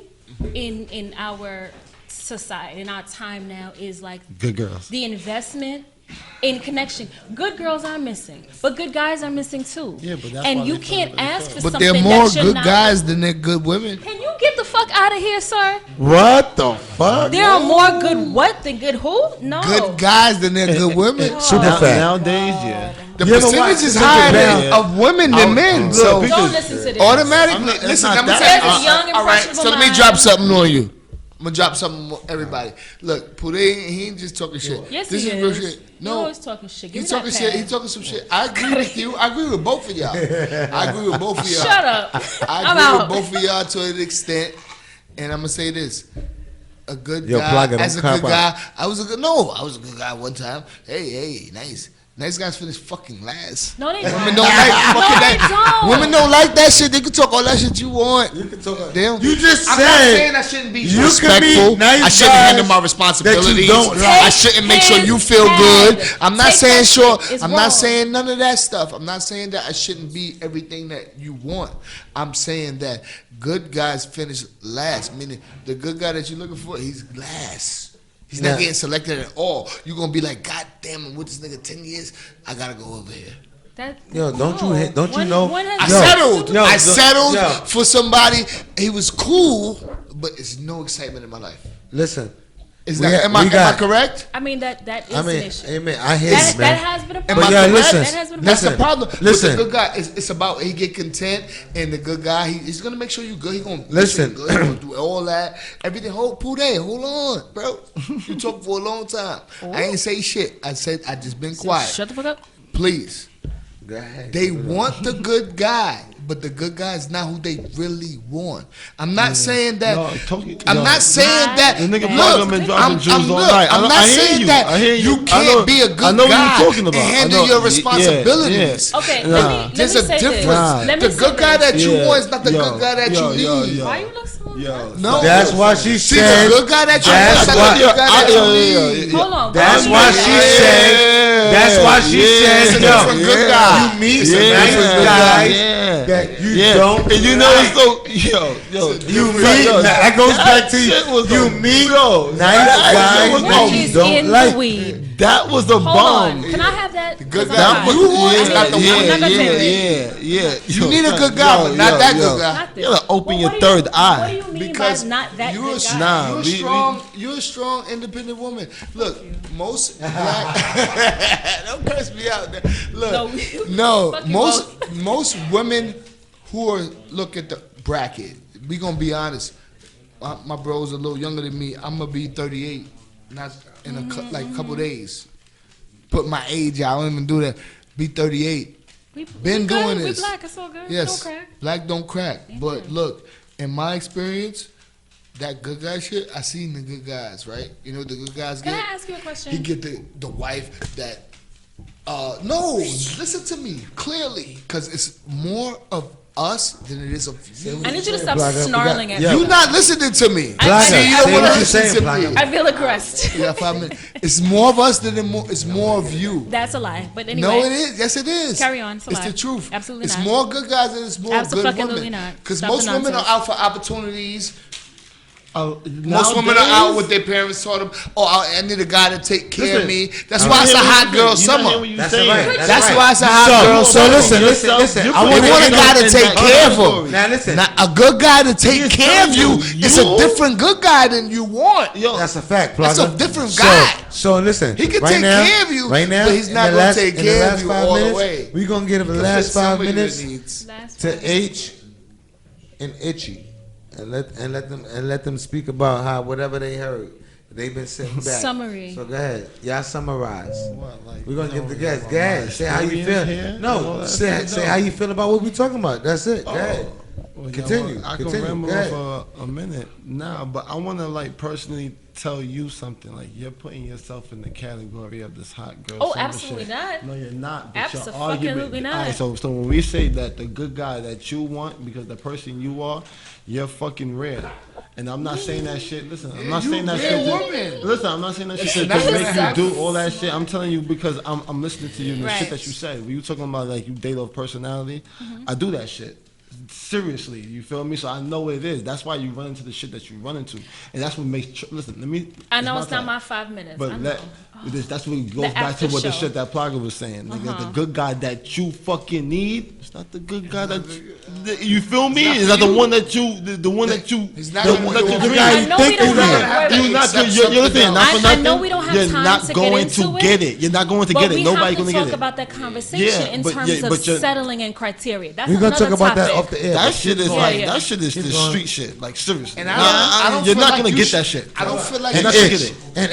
in our society, in our time now, is like Good girls. the investment in connection. Good girls are missing, but good guys are missing too. Yeah, but that's and why you they can't ask for But something they're more that you're good not. guys than they're good women. Can you get the fuck out of here, sir? What the fuck? There are more good what than good who? No. Good guys than they're good women. Super fat. Nowadays, yeah. The You ever percentage watch is Super higher Bad? of women than men. So Don't listen to this. automatically, not- listen. not I'm gonna that. tell you. There's a young, All right, impressionable so let me mind. drop something on you. I'm gonna drop something on everybody. Look, Pooday, he ain't just talking shit. Yes, this he is real is. shit. You No, always talking shit. Give he's me talking that shit. pad. He's talking some shit. I agree with you. I agree with both of y'all. I agree with both of y'all. Shut up. I I'm agree out. with both of y'all to an extent. And I'm gonna say this: a good Yo, guy, Plaga, don't as a cop good out. guy, I was a good guy one time. Hey, nice. Nice guys finish fucking last. No, they Women don't. don't like fucking they that. don't. Women don't like that shit. They can talk all that shit you want. You can talk. Damn. You just I'm not said saying I shouldn't be you can respectful. be nice I shouldn't guys handle my that responsibilities. you don't like. I shouldn't make sure you feel Take good. that I'm not Take saying that sure. shit. It's I'm wrong. not saying none of that stuff. I'm not saying that I shouldn't be everything that you want. I'm saying that good guys finish last. Meaning the good guy that you're looking for, he's last. He's not Yeah. getting selected at all. You're gonna be like, God damn, I'm with this nigga 10 years. I gotta go over here. Yo, don't you know? I Yo, settled. yo, I yo, settled yo. for somebody. He was cool, but it's no excitement in my life. Listen. Is We that, ha- am I we got- correct? I mean, that is I an mean, issue. amen. I hear That, you, man. that has been a Am problem. I yeah, correct? listen. That has been a That's problem. the problem. Listen. With the good guy, it's about he get content, and the good guy, he's gonna make sure you good. He gonna Listen. make sure you good. He gonna do all that, everything. Pooday, hold on, bro. You talk for a long time. I ain't say shit. I said I just been quiet. Shut the fuck up. Please. Go ahead. They want the good guy, but the good guy is not who they really want. I'm not saying that. No, totally- I'm no. not saying that. The nigga Look, Plaga been dropping jewels all night. I'm not I hear saying you. that I hear you. I can't know- be a I good know what guy you're talking about. and I handle know. your Yeah, responsibilities. yeah. Okay, Nah. let me There's a say difference. this. Nah. Let me The say good guy this. that you want is not the good guy that you need. Why you look so Yo. No, That's why she See, said. the good guy that you That's want is not why- the good guy that you need. Hold on. That's what why do you she mean? said. That's why she said. It's a Yo, different good guy. you meet some Yeah, nice yeah, guys yeah. that you Yeah. don't. And you know like. it's so yo. You meet. That goes back to shit was you a- meet yo, nice that guys shit was that What you is don't in like. the weed? That was a Hold bomb. on. Can I have that? good 'Cause guy I'm not- you want is I not the need- one. I'm not gonna take it. Yeah. You need a good guy, but not that good guy. Not this. You gotta open Well, your what do you- third eye. What do you mean Because by not that you're good guy? Nah. You're we- strong. You're a strong, independent woman. Look, most black. Don't curse me out. There. Look, no, Fuck you most women who are look at the bracket. We gonna be honest. My bro's a little younger than me. I'm gonna be 38, not in like a couple days. Put my age out. I don't even do that. Be 38. We Been good. doing We this. black. It's all good. Yes, Don't crack. black don't crack. But look, in my experience, that good guy shit, I seen the good guys, right? You know what the good guys Can get? I ask you a question? He get the wife that, no, listen to me clearly, because it's more of us than it is of you. I need you to stop Plaga, snarling at yeah. me. You not listening to me. I- See, you I- don't I- want I- to listen to Plaga. me. I feel aggressed. Yeah, 5 minutes. It's more of us than it's more of you. That's a lie. But anyway. No, it is. Yes, it is. Carry on. It's a lie. the truth. Absolutely it's not. more good guys than it's more good Abso-fucking-lutely women. not. Because Stop most the women are nonsense. out for opportunities. Most women are out with their parents taught them. Oh, I need a guy to take care of me. That's why it's a hot girl summer. That's right. That's why it's a hot girl So summer. listen. I want a guy to take care of them. Now listen. Now, a good guy to take care of you is a different good guy than you want. That's a fact, Plaga. That's a different guy. So listen. He can right take now, care of you, right now, but he's not in the going last- to take in the care last of you 5 all the minutes, way. we're going to give the Because last there's 5 somebody that minutes needs- to H and Itchy, and let them speak about how whatever they heard. They've been sitting back. Summary. So go ahead. Y'all summarize. Like, We're gonna give the guests. Go ahead. Say how you feel. Here? No, say how you feel about what we're talking about. That's it. Go ahead. Well, Continue. I can Continue. ramble Go ahead. for a minute now, but I want to like personally tell you something. Like you're putting yourself in the category of this hot girl. Oh, summer absolutely shit. not. No, you're not. But your Absolutely argument. not. All right, so when we say that the good guy that you want because the person you are, you're fucking rare. And I'm not saying that shit. Listen, I'm not saying that shit. Listen, I'm not saying that shit to make you do all that shit. I'm telling you because I'm listening to you and the shit that you said. When you talking about like you date off personality, I do that shit. Seriously, you feel me? So I know what it is. That's why you run into the shit that you run into, and that's what makes. Listen, let me. I know it's not time. my 5 minutes. But I know. that's what goes back to what the shit that Plaga was saying. Nigga, the good guy that you fucking need, it's not the good guy that you feel me? It's not the one that you, the one that you, the one that you I know we don't have. You're not. You're listening. Not for nothing. I know we don't have You're time not to going get into to it, get it. You're not going to get it. Nobody's going to get We have to talk it. about that conversation in terms of settling and criteria. That's We're gonna another talk about that topic. off the air. That shit is like yeah. that shit is the street shit. Like seriously. And I don't you're feel not like gonna you get should- that shit. I don't feel like And you Itch, should get it. and Let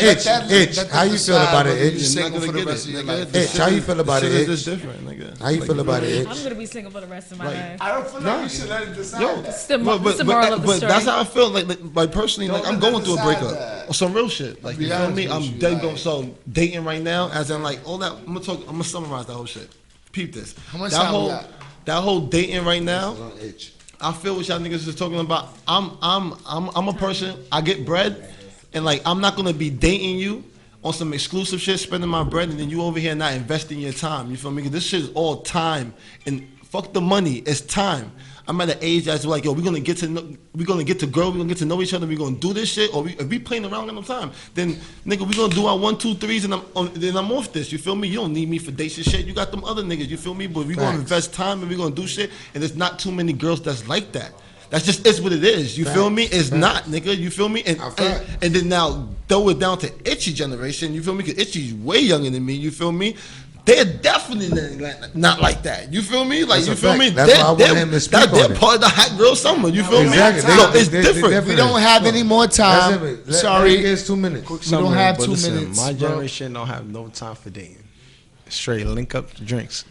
Itch, that how you feel decide about whether it, you're Itch? single for the rest of your life. Itch, how you feel about it, It's Itch? just different, nigga. How you feel about it, I'm Itch? gonna be single for the rest of my life. I don't feel like you should let it decide. Yo, It's the moral of the but story. that's how I feel. Like personally, like I'm going through a decide breakup that. or some real shit. Like you Be feel honest me? with I'm you, dead like- going. So dating right now, as in like all that. I'm gonna summarize that whole shit. Peep this. How much that time we whole got? that whole dating right now. On Itch. I feel what y'all niggas is talking about. I'm a person. I get bread, and like I'm not gonna be dating you on some exclusive shit, spending my bread, and then you over here not investing your time. You feel me? 'Cause this shit is all time, and fuck the money. It's time. I'm at an age that's like, yo, we're gonna get to girl, we're gonna get to know each other, we're gonna do this shit, or if we playing around in no time, then nigga, we gonna do our 1, 2, 3s, and then I'm off this. You feel me? You don't need me for dates and shit. You got them other niggas. You feel me? But we gonna invest time and we gonna do shit, and there's not too many girls that's like that. That's just it's what it is. You feel me? It's not, nigga. You feel me? And then now throw it down to Itchy generation. You feel me? Because Itchy's way younger than me. You feel me? They're definitely not like that. You feel me? Like That's you a feel fact. me? That's why I want him to speak on They're it. part of the hot girl summer. You feel Exactly. me? So it's They different. We don't have any more time. That's it. Sorry. It's 2 minutes. Quick We don't summary, have but 2 listen, minutes, My bro. generation don't have no time for dating. Straight link up the drinks.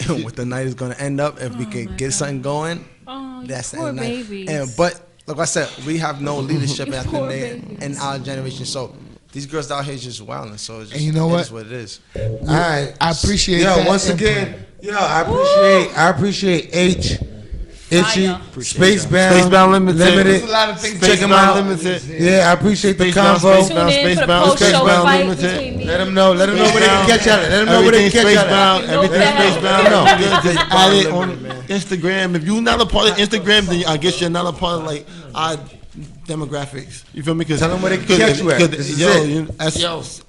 What the night is gonna end up if we can get something going. Oh, you That's the poor end of the night. babies. But like I said, we have no leadership You at the poor day babies. in our generation. So these girls out here just wilding. So it's just, And you know it what? is what it is. All right. I appreciate Yo, that once input. again, I appreciate H, Itchy, Fire. Spacebound Limited. There's a lot of things Check him Spacebound out. Limited. Yeah, I appreciate the Spacebound, convo. Tune in for the Spacebound, post-show Spacebound fight Limited. between me. Let them know where they can catch at it. Let them know where they can Everything catch at it. Spacebound, everything No Spacebound. No. Just add it on Instagram. If you're not a part of Instagram, then I guess you're not a part of like our demographics. You feel me? Cause, Tell them where they can catch you at. This is it.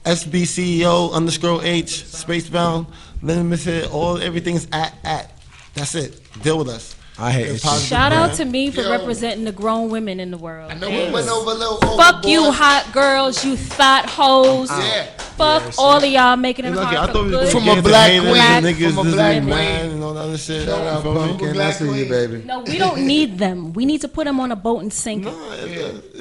SBCEO_H Spacebound Limited. Everything's at. That's it. Deal with us. I hate it. Shout out to me for representing the grown women in the world. I know we went over a little Fuck you, overboard. hot girls, you thought hoes. Yeah. Fuck all of y'all making it Look, I hard thought for we good. was From gonna a get black haters queen. and niggas From a this black and that queen. and all that other shit. Shout out, You feel me? Pumpkin. I see you, baby. No, we don't need them. We need to put them on a boat and sink it.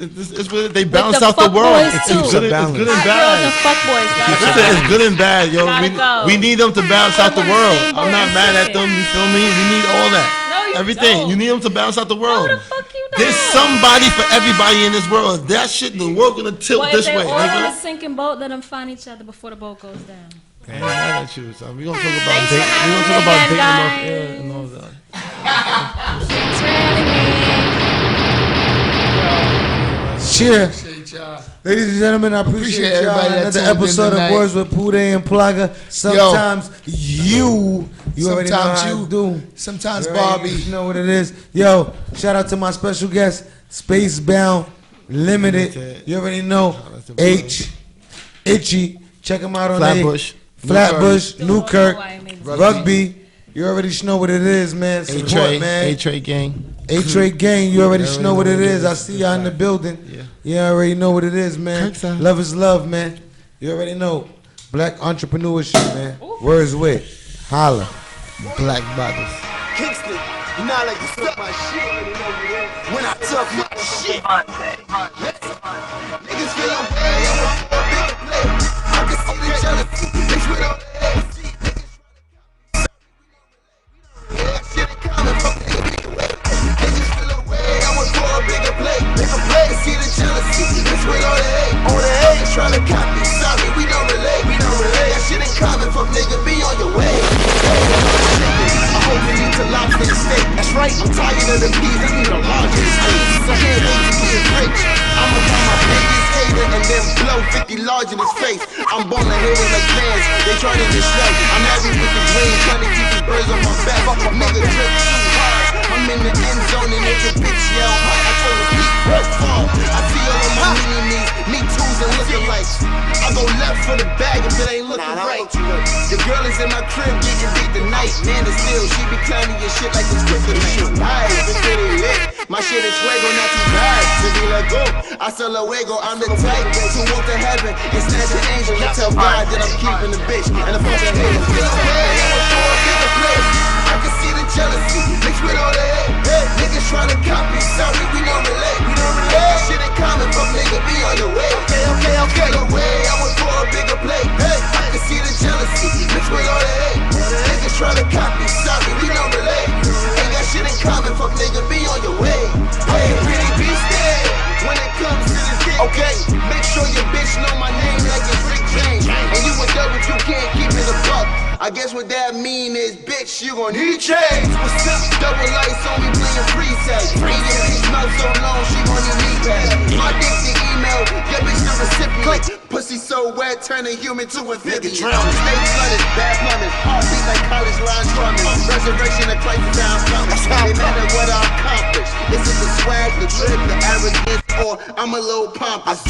It's what they balance the out the fuck world. boys, It's too. good and Hot girls and bad. fuckboys. Listen, it's good and bad, yo. Gotta go. We need them to balance out the Put them world. on the I'm not same mad at boat. them. You feel me? We need all that. No, you Everything. don't. You need them to balance out the world. No, the fuck you don't. There's somebody for everybody in this world. That shit, the world gonna tilt Well, this if way, they're all on a nigga. sinking boat, let them find each other before the boat goes down. I ain't mad at you, son. We gonna talk about Thanks for dating. We having gonna me talk about again, dating off guys. air and all that. Thanks for having me. Cheers. Appreciate y'all. Ladies and gentlemen, I appreciate y'all. everybody that Another tuned in episode of tonight. Words with Pooday and Plaga. Sometimes you already know Sometimes how you to do. Sometimes You already Barbie. know what it is. Yo, shout out to my special guest, Spacebound Limited. You already know. H, Itchy. Check him out on Flatbush. Flatbush, Newkirk, Rugby. Rugby. You already know what it is, man. Support, man. A-Trade gang. A-Trade gang, you already know what it is. I see y'all in the building. Yeah. You already know what it is, man. Kirkside. Love is love, man. You already know. Black entrepreneurship, man. Words with. Holla. Black Brothers. Kingston, you know I like to suck my shit. When I talk my shit, niggas feel away. I'm a big play. I can see the jealousy mixed with all the AC. Yeah, shit ain't coming from niggas feel away. I'm a bigger play. Bigger play. See the jealousy mixed with all the hate. All the hate trying to copy. Sorry, we don't relate. That shit ain't coming from nigga. Be on your way. I hope you need to lock in the state. That's right, I'm tired of the peas, I need a larger state. So I can't wait to get rich. I'ma find my biggest hater and then blow 50 large in his face. I'm born to hate like fans, they trying to distract. I'm married with the green, trying to keep the birds on my back. Fuck a nigga drip too hard. I'm in the end zone and it's a bitch yell hard. I told her peak, fall. I see all of my mini-me's, me tools and lookalikes. I go left for the bag if it ain't looking right. The girl is in my crib getting beat tonight. Man, it's still, she be clowning your shit like it's kryptonite. Nice, it's pretty lit. My shit is fuego, not too bad. To be like, go, I sell a wego. I'm the type to walk to heaven and snatch an angel and tell God that I'm keeping the bitch and the fucking haters. Feel away, I'm a bigger place. I can see the jealousy mixed with all the hate. Niggas trying to copy, sorry, we don't relate. That shit ain't coming from nigga, be on your way. Okay. Feel away, I'm a bigger plate. I can see the jealousy mixed with all the hate. Niggas trying to copy, sorry, we don't relate. That shit ain't coming from nigga, be on your way. Hey, pretty beast, when it comes to this dick. Okay, make sure your bitch know my name like it's Rick James. And you a dub if you can't keep it a buck. I guess what that mean is, bitch, you gon' need change. What's up? Double lights on me playing free sex. Ain't your bitch mouth so long, she gon' need me back. My dick the email, your bitch the recipient. Pussy so wet, turn a human to amphibian. Stay flooded, bad plumbing. Heartbeat like college line drumming. Resurrection of Christ is how I'm coming. They matter what I accomplish. Is it the swag, the drip, the arrogance, or I'm a little pompous?